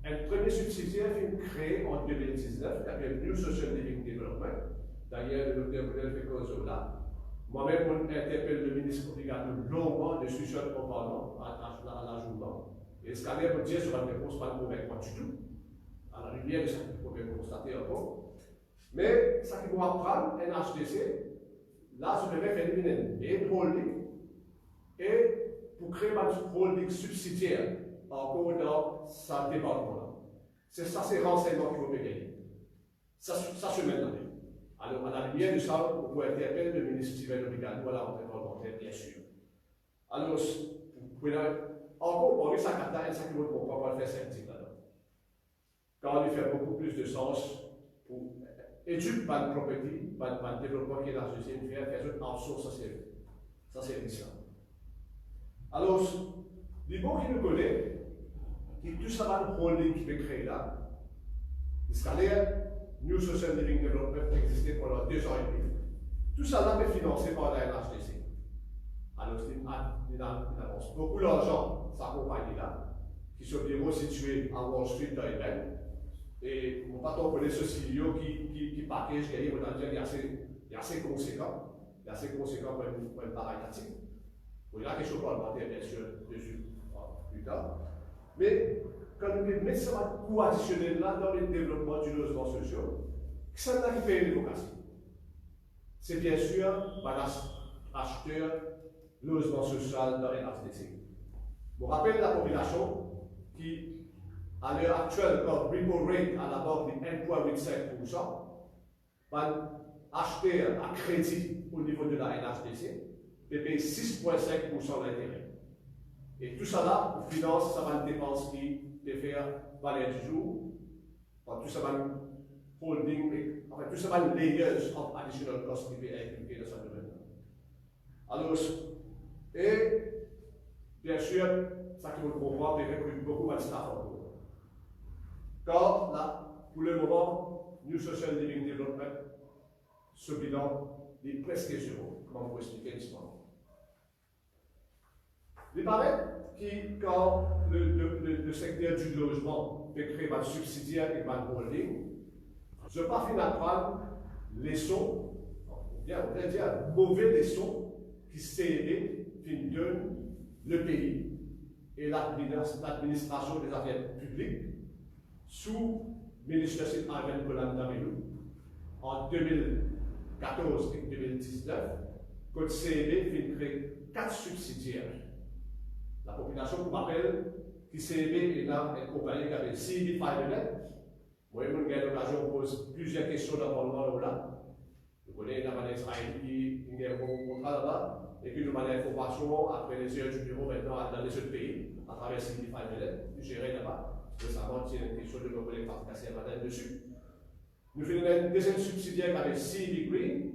Un premier subsidiaire est créé en 2019, qui s'appelle New Social Living Development. D'ailleurs, le docteur Boudel fait cause là. Moi-même, on interpelle le ministre obligatoire longuement de sujet pendant à l'ajoutement. Et le scanner peut dire sur la réponse pas de convaincre du tout. À la lumière de ce qu'on peut constater encore. Mais ça qui va prendre un HDC, là, je vais faire éliminer un holding et pour créer un holding subsidiaire encore dans sa département. C'est ça, ces renseignements qu'il faut gagner. Ça se met dans les. Alors, à la lumière de ça, on peut interpeller le ministre Steven Obrigado à la rentrée parlementaire, bien sûr. Alors, vous pouvez encore parler ça à ça qui vous comprend pas le faire sceptique là-dedans. Quand il fait beaucoup plus de sens pour étudier par le property, par le développement qui est dans le deuxième faire un outsource, ça c'est risqué. Alors, les mots qui nous connaissent, qui tout ça va le holding qui est créé là, le scalaire, New Social Living Development existait pendant 2 ans et demi. Tout ça là est financé par la NHDC. Alors, il avance beaucoup d'argent, sa compagnie là, qui sont bureau situé à Wall Street dans les Banques. Et on va connaître ce CEO qui package, qui est assez conséquent. Il est assez conséquent pour une pareille pratique. Il y a quelque chose parlementaire, bien sûr, dessus plus tard. Mais quand nous mettons ça un coût additionnel là dans le développement du logement social, ça n'a qui paye l'évocation. C'est bien sûr l'acheteur logement social dans les HDC. Je vous rappelle la population qui, à l'heure actuelle, quand repo rate à la base de 1,85%, va acheter à crédit au niveau de la NHDC et payer 6,5% d'intérêt. Et tout ça là, pour finance, ça va une dépense qui de faire valeur du jour, tout ça va holding, enfin tout ça va layers of additional cost qui peut être impliqué dans ce domaine. Alors, et bien sûr, ça qui vous comprend, il recrute beaucoup de staff encore. Car là, pour le moment, New Social Living Development, ce bilan est presque zéro, comme on vous expliquer ce moment. Il paraît que quand le secteur du logement peut créer un subsidiaire et un holding, je ne vais pas finir prendre les sons, bien, on va dire mauvais leçons qui s'aident, qui donnent le pays et l'administration des affaires publiques sous le ministre Ivan Kolan-Damelou en 2014 et 2019, quand CEB fait créer 4 subsidiaires. La population, pour rappel, qui CEB est là, une compagnie qui avait 6 500. Moi, j'ai eu l'occasion de poser plusieurs questions dans le Parlement là. Vous connaissez la manière israélienne qui a un contrat là-bas, et puis nous avons l'information après les heures du bureau maintenant dans les autres pays, à travers 6 500, géré là-bas. Récemment, il y a une question de mon collègue Patrick Madame dessus. Nous faisons une deuxième subsidiaire qui avait CEB Green,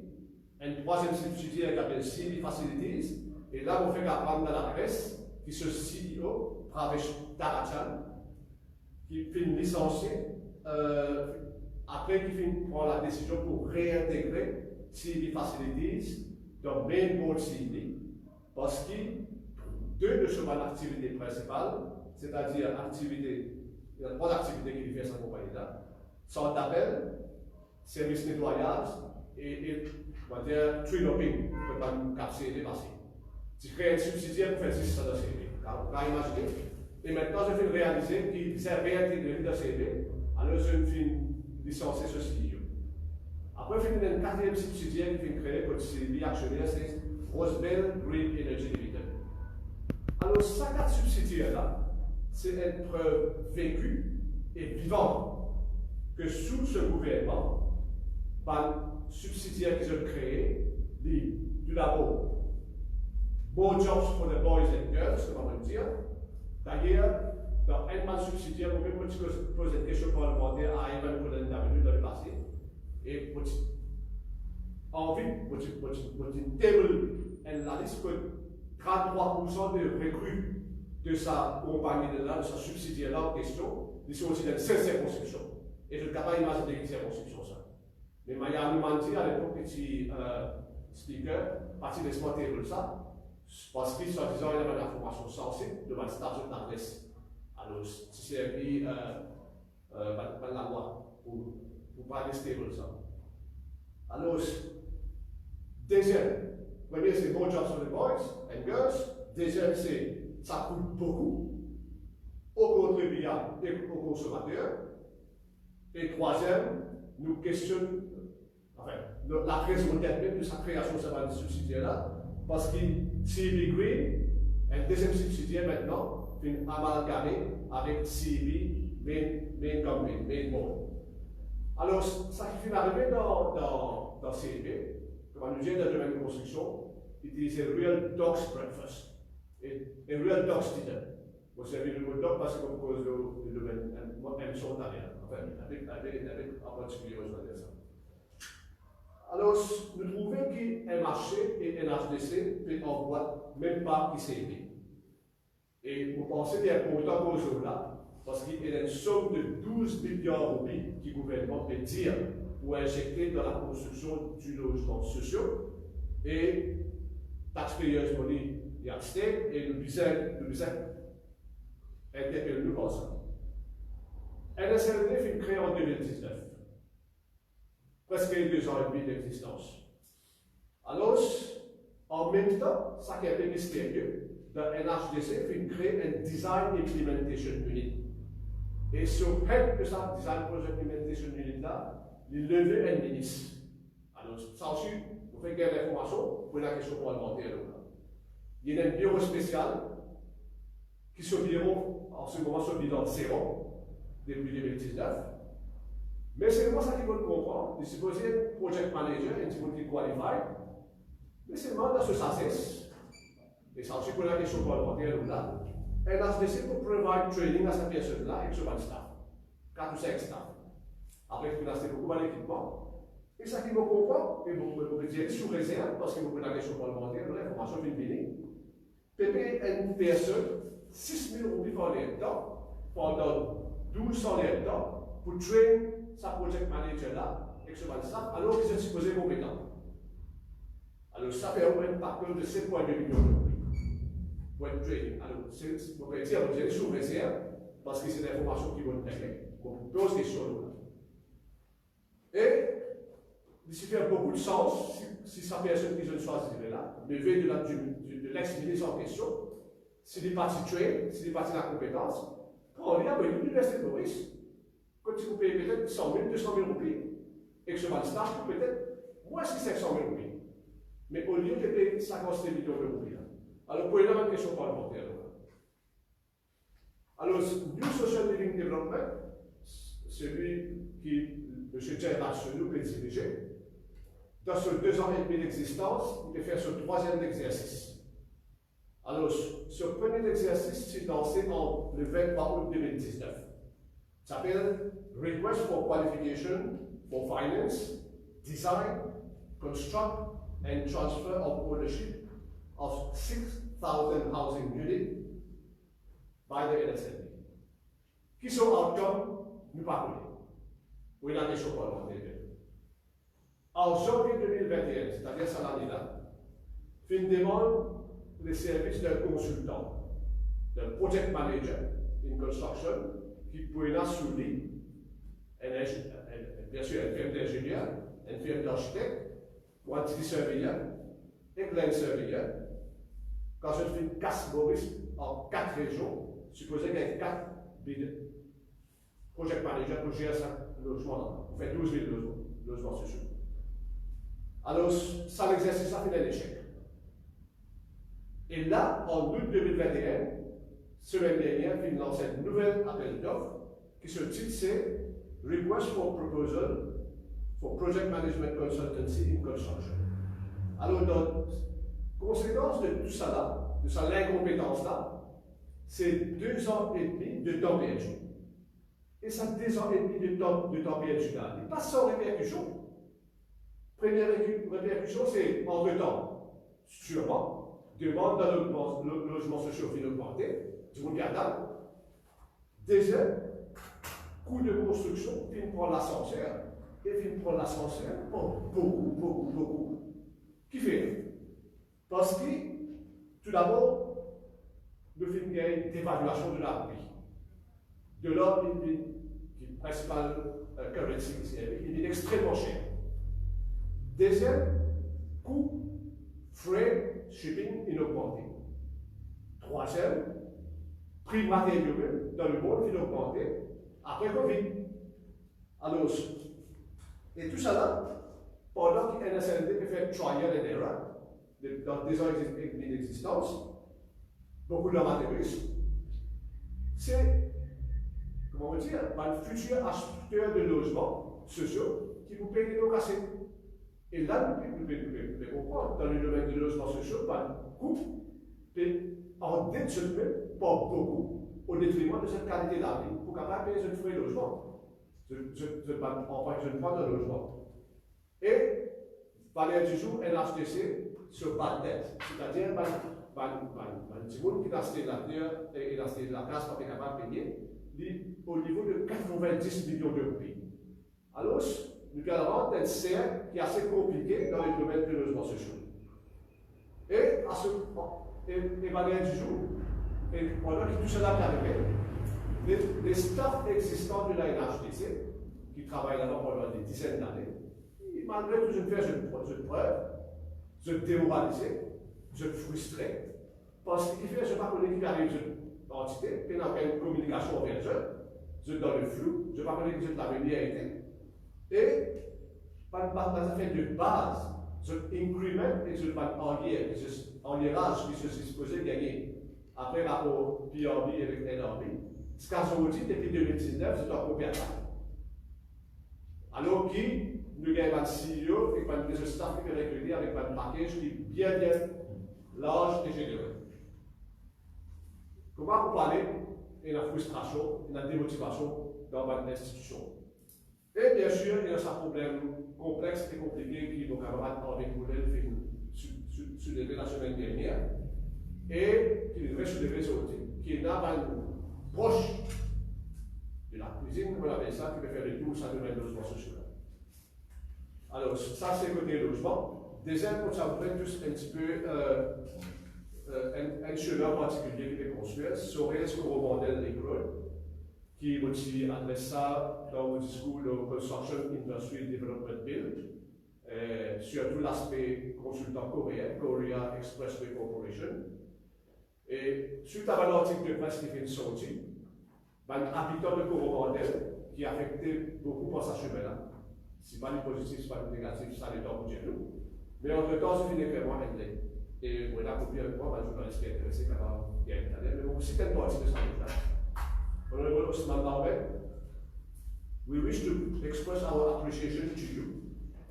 une troisième subsidiaire qui avait CEB Facilities, et là, on fait qu'apprendre dans la presse qui ce CEO, Pravesh Tarachan, qui fait licencier, après qui prend la décision pour réintégrer CEB Facilities dans Main Board CEB, parce que deux de ses activités principales, c'est-à-dire il y a 3 activités qu'il fait sa compagnie là, centre d'appel, service nettoyage et on va dire tree-lopping, pour pas nous capter et dépasser. Tu crées un subsidiaire pour faire ça dans CV. Vous pouvez imaginer. Et maintenant, je vais réaliser qu'il s'est réintégré dans CV, alors je vais licencier ce CEO. Après, je vais une 4e subsidiaire qui est créée pour le CV actionnaire, c'est Rosebell Green Energy Limited. Alors, ces 4 subsidiaires-là, c'est une preuve vécue et vivante que sous ce gouvernement, par subsidiaires qu'ils ont créés, tout d'abord, more jobs for the boys and girls, comme on va dire. D'ailleurs, dans un man subsidiaire, on peut poser une question parlementaire à Ivan Kolan-Damelou dans le passé. Et envie, votre table, elle a dit que 33% de recrues de sa compagnie de là, de sa subsidiaire en question, ils sont aussi dans cette circonscription. Et je ne peux pas imaginer une circonscription ça. Mais il y a un menti à l'époque, petit speaker, parti de smart table ça, parce qu'il soi-disant il y avait une information sensible de ma station d'adresse. Alors, si c'est servi par la loi pour parler stable ça. Alors, deuxième, premier c'est bon job sur les boys and girls. Deuxième c'est ça coûte beaucoup aux contribuables et aux consommateurs. Et troisième, nous questionnons la raison d'être de sa création de ce subsidiaire là, parce que CB Green, un deuxième subsidiaire maintenant, est amalgamé avec CB Main Company, Main Board. Alors, ça qui fait arriver dans CB, comme nous disons dans le domaine de construction, it is a real dog's breakfast, a real dog's dinner. Vous savez le mot dog parce que vous cause le domaine, même son derrière, enfin, avec en particulier, je vais dire ça. Alors, nous trouvons qu'un marché et un HDC peut en boîte même pas qui s'est aidé. Et vous pensez qu'il y a un montant pour ce là, parce qu'il y a une somme de 12 milliards de roupies que le gouvernement peut dire pour injecter dans la construction du logement social. Et taxpayers money y a stake et le business interpelle nous pour ça. NSLD fut créé en 2019. Presque 2 ans et demi d'existence. Alors, en même temps, ça qui est un peu mystérieux, dans NHDC, fut créé un Design Implementation Unit. Et sur head de ça, Design Project Implementation Unit là, il levait un ministre. Alors, ça aussi, vous faites quelques informations pour la question parlementaire. Il y a un bureau spécial qui se bureau, en ce moment, se bilan 0 depuis 2019. Mais c'est vraiment ça qu'il faut comprendre. Il supposé project manager, un petit peu qui qualified, mais c'est vraiment dans ce SACES, et ça aussi pour la question parlementaire là, elle a décidé pour provide training à cette personne-là et sur le staff, 4 ou 5 staff. Après, il faut acheter beaucoup d'équipement. Et ça qu'il faut comprendre, et vous pouvez dire sous réserve, parce que vous pouvez la question parlementaire, l'information vient de venir. Pépé une personne 6 000 roupies par temps, pendant 12 ans temps, pour trainer sa project manager là, et sur le staff, alors qu'ils sont supposés compétents. Alors, ça fait un parcours de 7,2 millions d'euros pour être training. Alors, vous pouvez dire, vous allez sous réserve, parce que c'est l'information qui va vous donner. On pose des choses là. Et, il fait beaucoup de sens si sa personne qui je choisirais là, mais vu de l'ex-ministre en question, s'il est parti train, s'il est parti la compétence, pour aller à l'université de Maurice, quand vous payez peut-être 100 000, 200 000 roupies, et que ce stage peut-être moins que 500 000 roupies. Mais au lieu de payer 50 millions de roupies. Alors, vous pouvez avoir une question parlementaire. Alors, New Social Living Development, celui qui M. Gérard Chenou peut diriger, dans ce 2 ans et demi d'existence, il peut faire ce 3e exercice. Alors, ce premier exercice s'est lancé le 23 août 2019. Ça s'appelle Request for Qualification for Finance, Design, Construct and Transfer of Ownership of 6,000 housing units by the NSLD. Qui sont outcomes, nous parlons. Oui, la question parlementaire. En janvier 2021, c'est-à-dire cette année-là, fait une demande les services d'un consultant, d'un project manager in construction, qui pourrait là sous lui, bien sûr, une firme d'ingénieur, une firme d'architecte, ou un petit surveillant, et plein surveillant. Quand je fais une casse Maurice en 4 régions, supposez qu'il y a 4 bides. Project manager pour gérer ça, logement, on fait 12 000 logements sociaux. Alors, ça, l'exercice a fait un échec. Et là, en août 2021, semaine dernière, il lance un nouvel appel d'offres qui se titre c'est Request for Proposal for Project Management Consultancy in Construction. Alors, dans conséquence de tout ça là, de ça l'incompétence là, c'est 2 ans et demi de temps perdu. Et ça 2 ans et demi de temps perdu là, il passe sans répercussion. Première répercussion, c'est entre-temps, sûrement, demande de logements sociaux fin augmenté, du monde gardable. Deuxième, coût de construction, fin prendre l'ascenseur, et fin prendre l'ascenseur, beaucoup. Qui fait? Parce que, tout d'abord, le film gagne d'évaluation de la vie. De là, qui est principal currency, il est extrêmement cher. Deuxième, coût, frais, shipping inaugmenté. Troisième, prix matériel dans le monde inaugmenté après Covid. Alors, et tout ça là, pendant que NSND peut faire trial and error, dans des ans d'existence, beaucoup d'amateurisme, c'est, comment on va dire, un futur acheteur de logements sociaux qui vous paye des locations. Et là, nous pouvons comprendre, dans le domaine des logements sociaux, coût, en dette pas beaucoup, au détriment de cette qualité de la vie, pour capable payer ce frais de logement. Je ne prends pas de logement. Et, valeur du jour, NHTC sur bas de dette, c'est-à-dire, un petit monde qui a acheté la terre et a acheté la case pour être capable de payer, au niveau de 90 millions d'euros. Alors, nous avons un cercle qui est assez compliqué dans le domaine des logements sociaux. Et, valeur du jour, et pendant que tout cela est arrivé, les staffs existants de la NHTC, qui travaillent là-bas pendant des dizaines d'années, malgré tout, je fais une preuve, je démoralisé, je frustré, parce qu'il fait, je ne sais pas qui arrive une entité, qui n'a aucune communication envers eux, je dans le flou, je ne sais pas qui de la vérité, et par affaire de base, je increment et je enlierage qui se supposé gagner après rapport PRB avec NRB. Ce qu'on dit depuis 2019, c'est encore bien. Alors qui nous gagne un CEO et un business staff qui est recruté avec un package qui est bien large et généreux. Comment vous parlez de la frustration et de la démotivation dans votre institution? Et bien sûr, il y a un problème complexe et compliqué qui nos camarades Henri Boulel fait soulever la semaine dernière et qui devrait soulever aujourd'hui, qui est là proche de la cuisine, comme on appelle ça, qui peut faire le tour, ça devrait être logement social. Alors, ça c'est côté logement. Deuxième, pour ça, vous faites tous un petit peu un chemin particulier qui est construit, serait ce qu'on modèle l'école, qui aussi adresse ça dans le discours de Construction Industry Development Bill, surtout l'aspect consultant coréen, Korea Expressway Corporation. Et suite à l'article de presse qui fait une sortie, un habitant de Coromandel qui a affecté beaucoup pour sa chemin-là. Si pas du positif, si pas du négatif, ça n'est pas pour nous. Mais entre-temps, c'est fini vraiment réglé. Et on a copié avec moi, un journaliste qui est intéressé par il y a une année, mais aussi telle partie de ça déjà. Honorable Osman Darwin, we wish to express our appreciation to you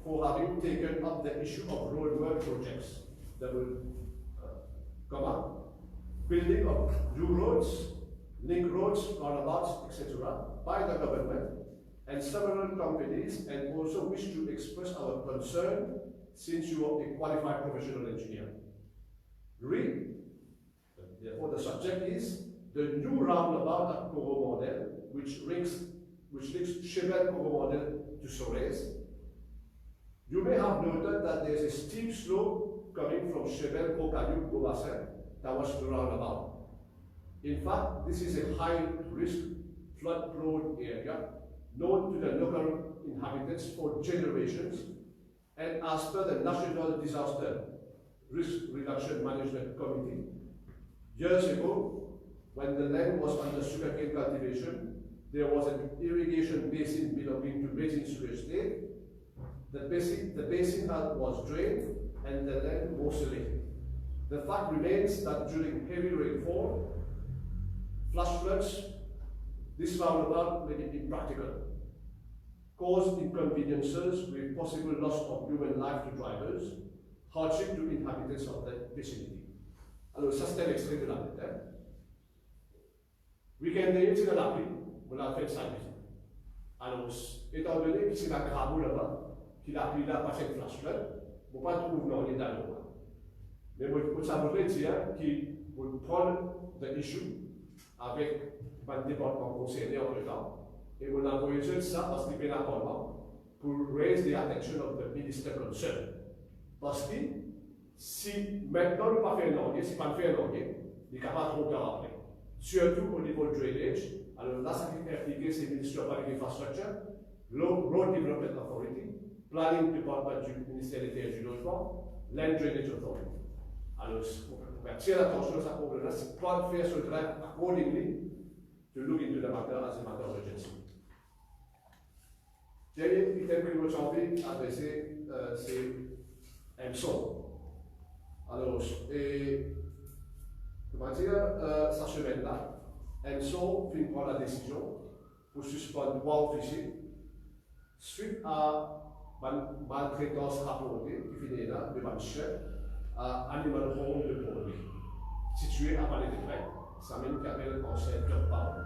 for having taken up the issue of roadwork projects that will come up. Building of new roads, link roads, roundabouts, etc., by the government and several companies, and also wish to express our concern since you are a qualified professional engineer. Therefore, the subject is the new roundabout at Coromandel, which links Chevel Coromandel to Sorèze. You may have noted that there is a steep slope coming from Chevel Cocaliou Gobassin towards the roundabout. In fact, this is a high-risk flood-prone area known to the local inhabitants for generations, and as per the National Disaster Risk Reduction Management Committee, years ago, when the land was under sugarcane cultivation, there was an irrigation basin belonging to Beijing Sewage State. The basin was drained and the land morceled. The fact remains that during heavy rainfall, flash floods, this roundabout made it impractical, caused inconveniences with possible loss of human life to drivers, hardship to inhabitants of the vicinity. Alors, ça c'était l'extrait de la lettre. Week-end dernier, c'est dans l'appli, on a fait ça. Alors, étant donné que c'est la Grabo là-bas, qu'il a pris là par cette flash flood, on ne pas trouver dans l'état de loi. Mais ça voudrait dire qu'il faut prendre l'issue avec le département concerné en temps et on envoie ça parce qu'il fait un parlement pour raise the attention of the minister concerned. Parce que si maintenant nous ne pas faire l'anglais, si pas faire l'anglais, il est capable de trop tard après. Surtout au niveau du drainage, alors là, ça qui est impliqué, c'est le ministère de l'Infrastructure, Road Development Authority, Planning Department du ministère de l'Intérieur du Logement, Land Drainage Authority. Alors, pour attirer l'attention à ce problème-là, c'est pas de faire ce travail accordingly to look into the matter as a matter of urgency. Dernier item que nous avons envie d'adresser, c'est EMSO. Alors, comment dire, cette semaine-là, EMSO vient prendre la décision pour suspendre 3 officiers suite à une maltraitance rapportée qui finit là, de un chef à Animal Home de Pont-Louis, situé à Palais des Prêts. Ça mène qui appelle ancien Club Power,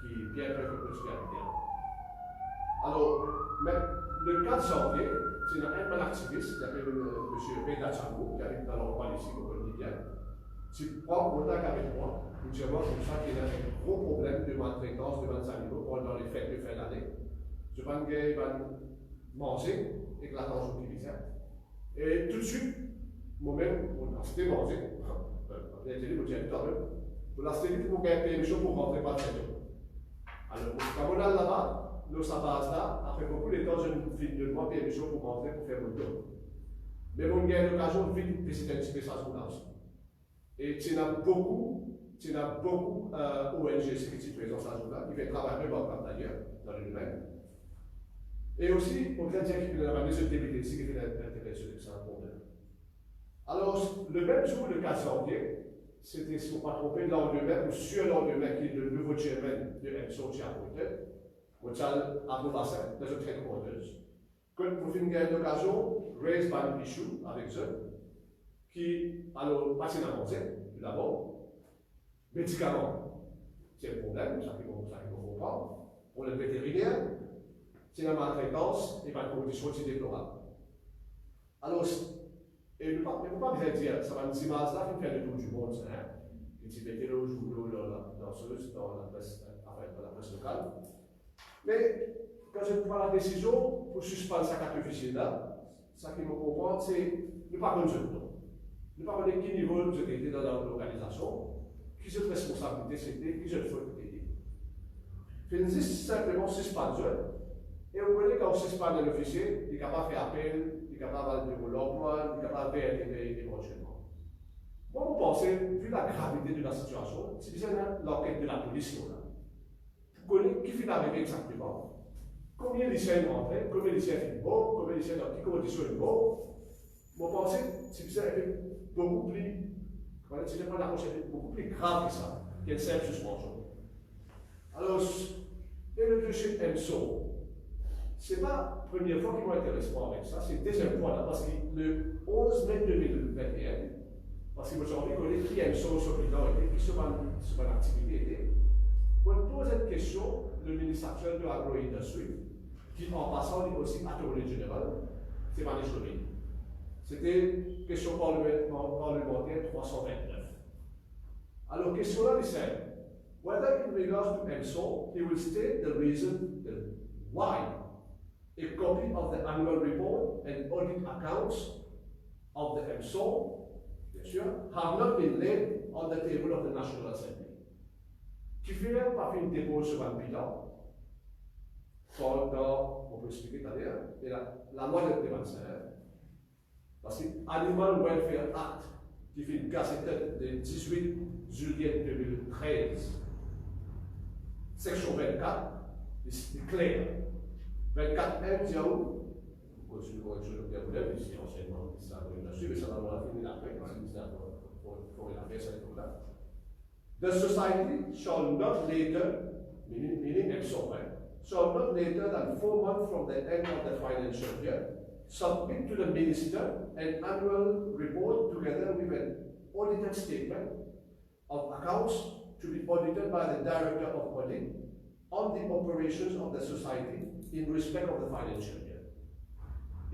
qui est bien près que le habiter. Alors, le 4 janvier, c'est un activiste qui s'appelle M. Veda Chango, qui habite dans l'endroit ici, vous connaissez bien, qui prend contact avec moi pour dire comme ça qu'il y a un gros problème de maltraitance devant les animaux pendant les fêtes de fin d'année. Je pense qu'il va manger avec la tension qui vient. Et tout de suite, moi-même, on a acheté manger. On a dit, vous dites toi-même, on a acheté pour gagner des choses pour rentrer par le alors, quand on a là-bas, nous sommes là, après beaucoup de temps, je me file de moi, des choses pour rentrer pour faire mon job. Mais on a l'occasion de vite visiter un petit peu ça là aussi. Et il y a beaucoup ONG qui sont présents à ce jour-là, qui fait travailler même d'ailleurs, dans le domaine. Et aussi, on vient de dire qu'il y a un monsieur député ici qui fait intéressé, c'est un problème. Alors, le même jour, le 4 janvier, c'était, si on ne pas tromper, lendemain ou sur le lendemain, qui est le nouveau chairman de EMSO qui a apporté, Mochal Abou-Bassin, dans une très courteuse. Quand vous finissez l'occasion, raise by issue avec eux, qui, alors, passé dans manger, d'abord, médicaments, c'est le problème, ça qu'il faut comprendre, pour le vétérinaire, c'est la maltraitance et pas une condition aussi déplorable. Alors, et ne pas bien dire, ça va une image là qui fait le tour du monde, hein, qui est météo, joue danseuse dans la presse locale. Mais quand je prends la décision pour suspendre sa carte officielle là, ça qui me comprend, c'est ne pas connaître le nom. Ne pas connaître quel niveau vous étiez dans l'organisation, qui cette responsabilité c'était, qui je faut aider. Faites juste simplement suspendre. Et vous voyez quand on suspend un officier, il est capable de faire appel, il est capable de l'emploi, il est capable de faire éventuellement. Moi, vous pensez, vu la gravité de la situation, c'est bien l'enquête de la police là. Vous connaissez qui fait arriver exactement, combien de lycéens sont rentrés, combien de lycéens sont beaux, combien de lycéens dans quelles conditions sont beaux. Vous pensez, c'est bien beaucoup plus, si je prends la prochaine, beaucoup plus grave que ça, qu'une simple suspension. Alors, et le dossier EMSO, ce n'est pas la première fois qu'ils vont intéresser avec ça, c'est la deuxième fois là, parce que le 11 mai 2021, parce que vous avez connu qui EMSO sur le bilan et qui sur une activité, on pose cette question, le ministre actuel de l'agro-industrie, qui en passant est aussi attorney général, c'est Manish Levin. C'était question parlementaire 329. Alors, question là, c'est whether in regards to EMSO, he will state the reason, why a copy of the annual report and audit accounts of the EMSO, bien sûr, have not been laid on the table of the National Assembly. Qui fait par une dépose sur un bilan, on peut expliquer d'ailleurs, et la loi de 25, parce que Animal Welfare Act, qui fait une gazette de 18 juillet 2013, section 24, c'est clair. 24M, dit où continuons avec le problème, ici enseignement, ça va là-dessus, mais ça va finir après, parce que ça faut la faire, ça est là. The society shall not later, meaning EMSO, shall not later than 4 months from the end of the financial year, submit to the minister an annual report together with an audited statement of accounts to be audited by the Director of Audit on the operations of the society in respect of the financial year.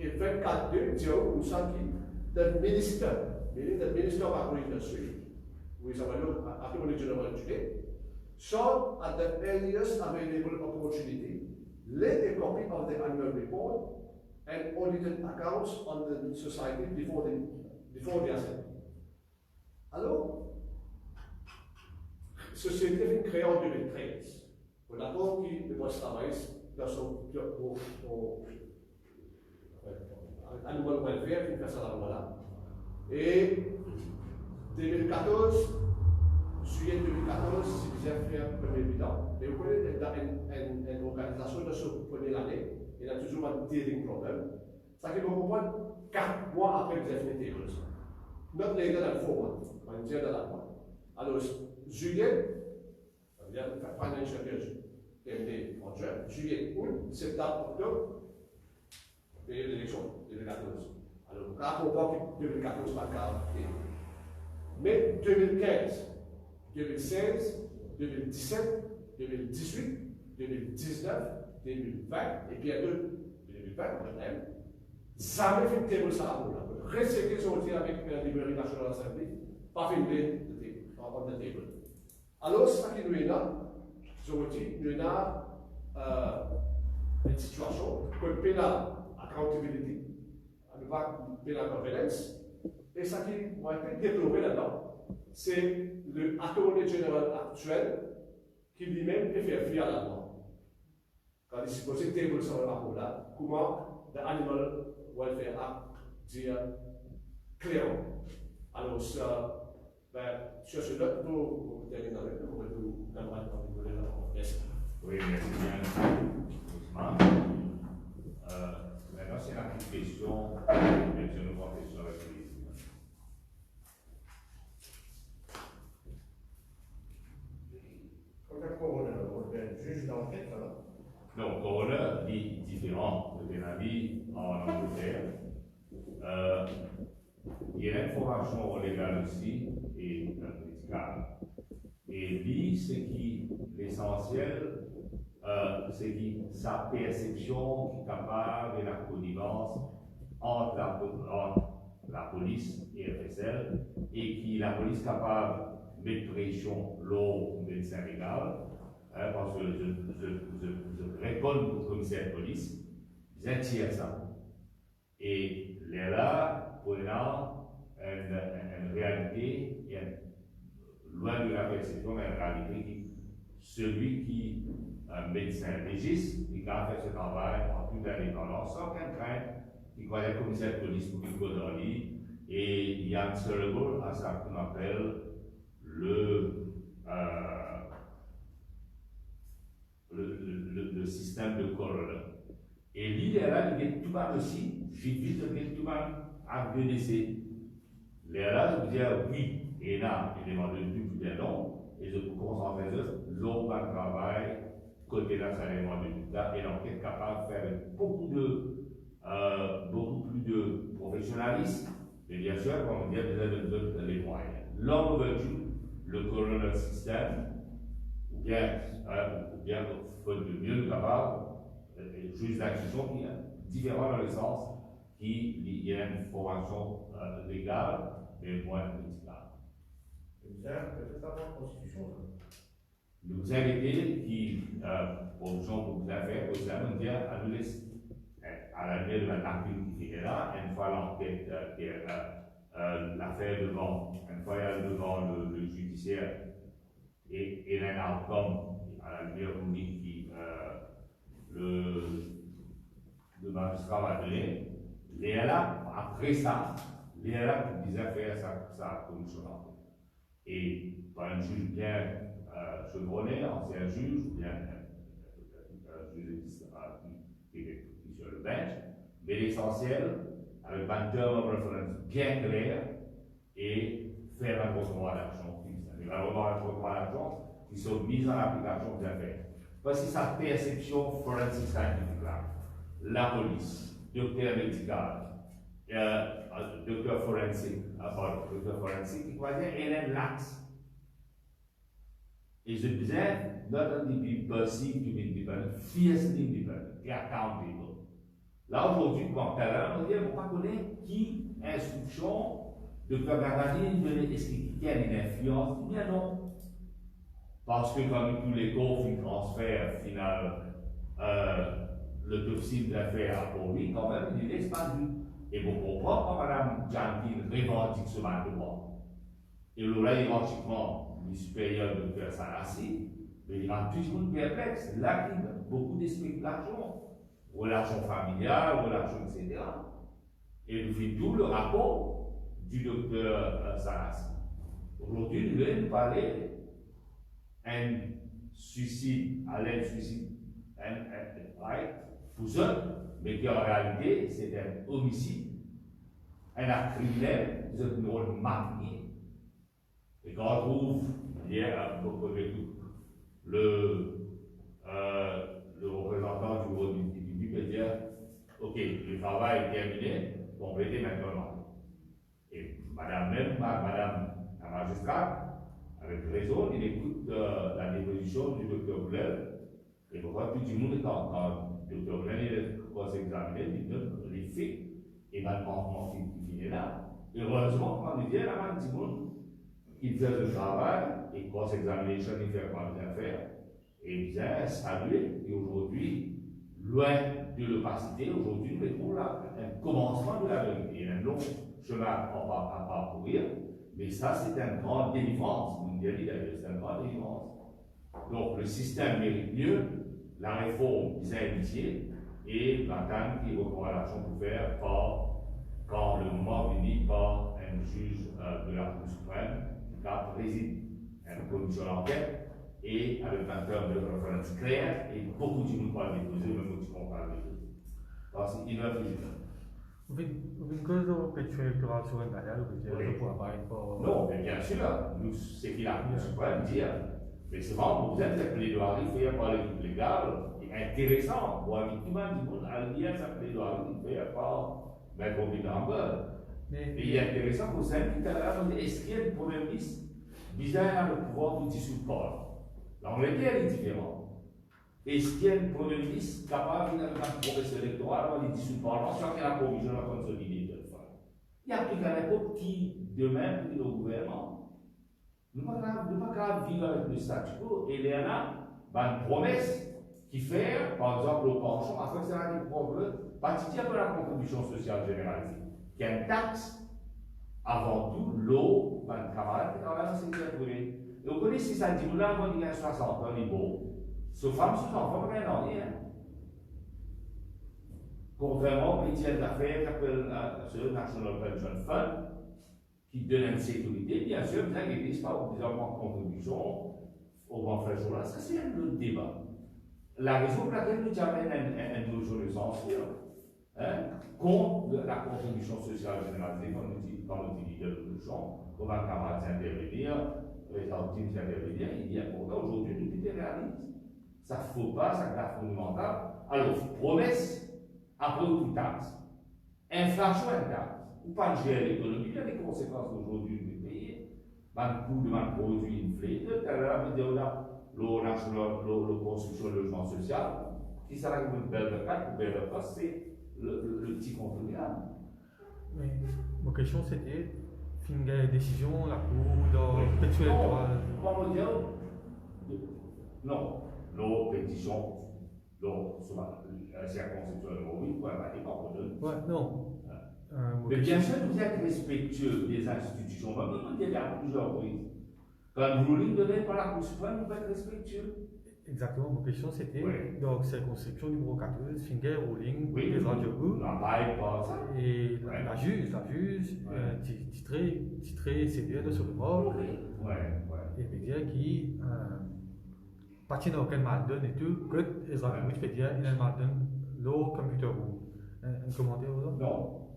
et 24.2 dit nous sommes qui the minister, meaning the minister of agro-industry, who is our Attorney General today, shall at the earliest available opportunity lay a copy of the annual report and audited accounts on the society before the assembly. Alors, société fut créée en 2013. Pour l'accord qui le poste travail dans son annual welfare, qui fait ça là. Et 2014, juillet 2014, c'est bien fait un premier bilan. Et vous connaissez, dans une organisation de ce premier année, il y a toujours un teething problem. Ça fait qu'on comprend 4 mois après que vous avez fini tables. Not later than 4 months, on dit dans la mois. Alors, juillet, ça veut dire financial year, terminé en juin, juillet, août, septembre, octobre, et l'élection, 2014. Alors, on comprend que 2014 pas grave. Mais 2015, 2016, 2017, 2018, 2019, 2020 et bientôt 2020 même, jamais fait de table ça là. Rester sorti avec la librairie nationale Assembly, pas fait de table. Alors, ce qui nous est là, sorti, nous avons une situation qu'on paie la accountability, on va payer la governance, et ce qui va être développé là-dedans, c'est le Attorney General actuel qui lui-même est fait fier à la loi. Quand il s'est posé table sur le rapport là, comment the Animal Welfare Act dit clairement. Alors, ça, sur ce note, pour terminer avec nous, on va tout d'abord rigoler là. Merci. Oui, merci bien. Ousmane. Maintenant, c'est la petite question, mais je ne vois question avec lui. Comme le coroner, le juge d'enquête, voilà. Donc, coroner est différent de Ben Ali en Angleterre. Il y a une formation légale aussi et médicale. Et lui, c'est qui l'essentiel, c'est qui sa perception qui est capable de la connivence entre la police et FSL et qui la police capable de mettre pression au médecin légal. Parce que je réponds au commissaire de police, j'attire ça. Et là, pour une réalité, loin de la perception, mais une réalité qui, celui qui est un médecin légiste, qui a fait ce travail en toute indépendance, sans aucune crainte, qui croit le commissaire de police pour qu'il dans lui, et il y a un cerebral à ça qu'on appelle le système de coroner. Et lui, là, il est tout mal aussi, j'ai vu qu'il est tout mal à BDC. Là, je veux dire, oui, et là, il demande du bien long, et je peux concentrer sur l'autre travail, côté là, ça demande du temps, et l'enquête capable de faire beaucoup plus de professionnalisme, mais bien sûr, comme on dit, besoin de les moyens. L'homme veut le coroner système, ou bien, faute de mieux capable, juge d'instruction qui est différent dans le sens qu'il y a une formation légale, mais moins médicale. Vous avez peut-être avoir une constitution. Nous invitons qui, pour vous faire, vous avez à nous laisser, à la veille de l'article qui est là, une fois l'enquête qui est l'affaire devant, une fois devant le judiciaire et un outcome à la lumière publique qui le magistrat va donner. Léa, après ça, Léa qui disait faire sa commission d'enquête. Et par un juge bien chevronné, ancien juge, bien un juge qui est sur le bench, mais l'essentiel, avec un terme of reference bien clair, et faire un recommandation d'action. Un recommandation d'action qui sont mises en application des affaires. Voici sa perception forensique scientifique là. La police, docteur médical, docteur forensique, qui croit dire, elle est l'axe. Et je disais, not only be perceived to be independent, fiercely independent, et accountable. Là, aujourd'hui, quand talent, on dit, on ne pas connaître qui instruction de Gargani de expliquer une influence. Bien non. Parce que comme tous les cours font transfert final, l'autopsie de l'affaire pour lui, quand même, il est expandu. Et vous comprenez quand Mme Jenkins revendique ce mal de droit. Et là, hiérarchiquement, le supérieur de Dr. Sarassi, mais il rend toujours perplexe. Là, il y a beaucoup de spéculations, relations familiales, relations, etc. Et il fait tout le rapport du docteur Sarassi. Aujourd'hui, nous parler un suicide, à l'aide suicide, pour eux, mais qui en réalité, c'est un homicide, un acte criminel, c'est un rôle marié. Et quand on trouve, hier, le représentant du groupe du peut dire, ok, le travail est terminé, complétez maintenant. Et madame la magistrate, avec raison, il écoute la déposition du docteur Boulel, et pourquoi tout le monde, quand le docteur Boulel va s'examiner, il donne les faits, et maintenant, il est là. Et heureusement, quand il vient là-bas, tout le monde, il fait le travail, et cross-examination, il fait quoi bien faire, et bien saluer. Et aujourd'hui, loin de l'opacité, aujourd'hui, nous mettons là un commencement de la vérité. Il y a un long chemin à parcourir, mais ça, c'est une grande délivrance. Vous me direz d'ailleurs, c'est une grande délivrance. Donc, le système mérite mieux, la réforme qui s'est initiée, et l'attente qui est recommandation pour faire quand le moment venu par un juge de la Cour suprême qui préside une commission d'enquête et avec un terme de référence clair et beaucoup de monde va déposer, même si on parle de deux. Parce qu'il ne fait Une cosa che c'è trovato su Vendaglia, che può fare un po'. Non, mais bien sûr, c'est qu'il a Cour suprême dire, mais souvent, vous êtes les plaidoiries faites par l'équipe légale, intéressant, pour la victime du monde, à lire sa plaidoirie faite par Maître Bidambeur. Et il est intéressant pour ça, est-ce qu'il y a un premier ministre bizarre le pouvoir de dissoudre Paul? L'Angleterre est différente. Est-ce qu'il y a un premier ministre capable de faire un professeur électoral de dissoudre Paul sans qu'il y ait la provision de la consolider de le faire? Il y a plus qu'à l'époque qui, demain, pour le gouvernement, ne pas grave vivre avec le statu quo. Et il y a une promesse qui fait, par exemple, au pension, afin que ça ait des problèmes, partir de la contribution sociale généralisée, qui est une taxe, avant tout, l'eau, le travail, qui travaille dans le secteur privé. Et vous connaissez, si ça dit, là, on dit 60 ans, il est beau. Sauf femmes, sous enfants, rien en rien. Contrairement aux métiers d'affaires qu'appelle ce National Pension Fund, qui donne une sécurité, bien sûr, vous inquiétez pas, vous avez en contribution au grand frère là, ça c'est un autre débat. La raison pour laquelle nous avons un autre essentiel, contre la contribution sociale généralisée, quand nous dit de l'opposition, on va camarades intervenir, les victimes intervenir, il dit pourtant aujourd'hui nous sommes réalistes. Ça ne faut pas, ça c'est fondamental. Alors, promesse, après toute taxe, inflation et taxe, ou pas de gérer l'économie, il y a des conséquences aujourd'hui du pays. Un coût de un produit inflé, la construction de logement social, qui sera une belle carte, une belle poste, c'est le petit contribuable. Mais ma question c'était, fin de décision, la Cour, dans pétition électorale. Comment dire? Non, nos pétitions, sur la circonscription de 8, pour aller par contre. Ouais, non. Mais bien sûr, vous êtes respectueux des institutions. Même il y a plusieurs reprises. Quand vous ruling donné par la Cour suprême, vous êtes respectueux. Exactement, ma question c'était, donc circonscription numéro 14, Finger, Ruling, Oui, les radios et la juge, titré CDE de sur le mort. Et veut dire qui, partie dans aucun mal donne et tout, que les radios veut dire, il y a un mal donne, l'eau, computer room. Un commentaire ou non?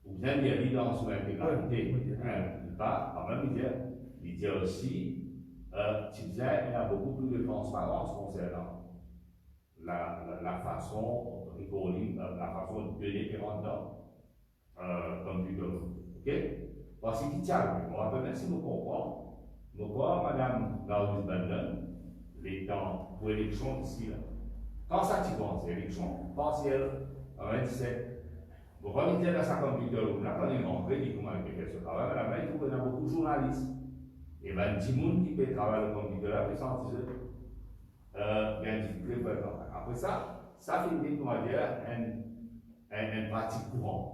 Vous avez l'évidence sur l'intégralité. Pas, quand même, il dit aussi, il y a beaucoup plus de transparence concernant la façon de recording, la façon de donner les rendants computer. Ok? Voici qui tient. On va peut-être si nous comprenons. Nous voyons Mme Laurence Benden, les temps pour l'élection ici. Quand ça commence, l'élection partielle, en 27. Bon, quand il était dans sa computer room, là, quand il est rentré, il dit comment il fait ce travail, mais là-bas, il trouve qu'il y a beaucoup de journalistes. Et bien, petit monde qui peut travailler le computer là, peut sentir bien difficile pour le travail. Après ça fait comment dire, une pratique courante.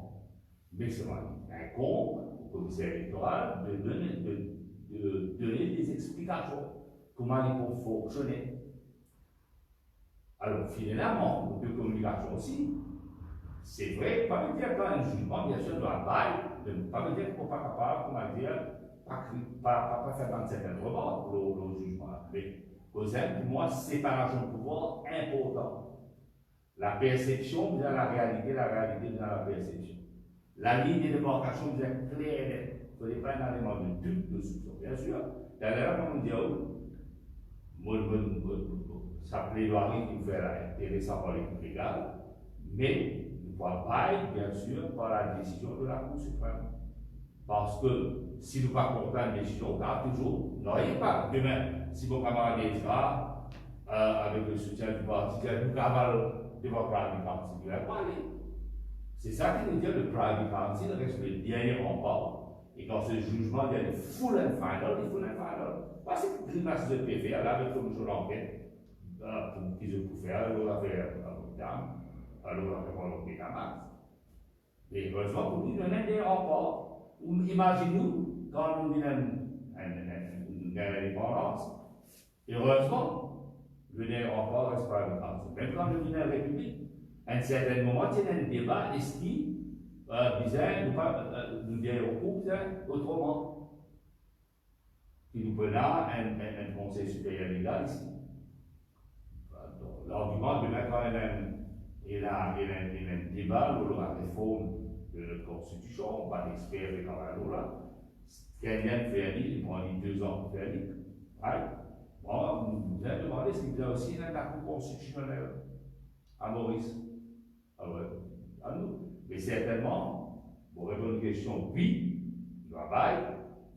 Mais c'est un compte au commissaire électoral de donner des explications comment ils peuvent fonctionner. Alors, finalement, de communication aussi, c'est vrai, pas me dire qu'un jugement, bien sûr, doit bailler, pas me dire qu'il ne faut pas capable, comment dire, pas faire dans certaines remarques pour le jugement. Mais, pour moi, séparation de pouvoir importante. La perception vient la réalité vient la perception. La ligne de démarcation vient claire. Il ne faut pas un élément de doute, de soupçon. Bien sûr, d'ailleurs, comme on dit, sa plaidoirie qui fait intéressant par l'équipe légale, mais il ne faut pas, bien sûr, par la décision de la Cour suprême. Parce que si nous ne pas comprendre une décision, on a toujours, n'auriez pas. Demain, si vos camarades dira, avec le soutien du parti, nous cavalons devant Private Council, il ne va pas aller. C'est ça qui veut dire le Private Council reste le dernier rempart. Et quand ce jugement il y a des full and final. Parce que le masse de PFR, là, avec comme je l'enquête, pour qu'ils aient pu faire, alors affaire à Rotterdam, alors affaire pour l'Occitane. Et heureusement, pour nous donner des rapports. Imaginez-nous, quand nous avons une indépendance, et heureusement, le dernier rapport reste pas le cas. Même quand nous avons une république, à un certain moment, il y a un débat, est-ce qu'il nous dire autrement, qui nous prenait un conseil supérieur légal ici. L'argument de mettre il a un débat sur la réforme de notre constitution, pas d'experts et quand là. Quelqu'un fait un livre, il prend 2 ans pour faire un livre. Moi, vous avez demandé s'il y a aussi un accord constitutionnel à Maurice. Ah ouais, à nous. Mais certainement, pour répondre à une question, oui, il travaille,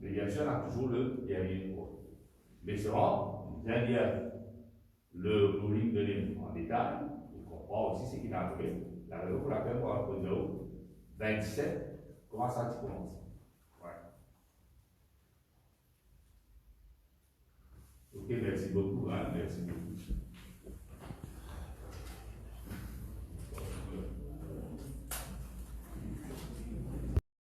mais bien sûr, on a toujours le dernier mot. Mais c'est vrai, derrière le ruling donné en détail, il comprend aussi ce qu'il a fait. La raison pour laquelle on va poser 27, comment ça tu commences? Ouais. Ok, merci beaucoup. Merci beaucoup.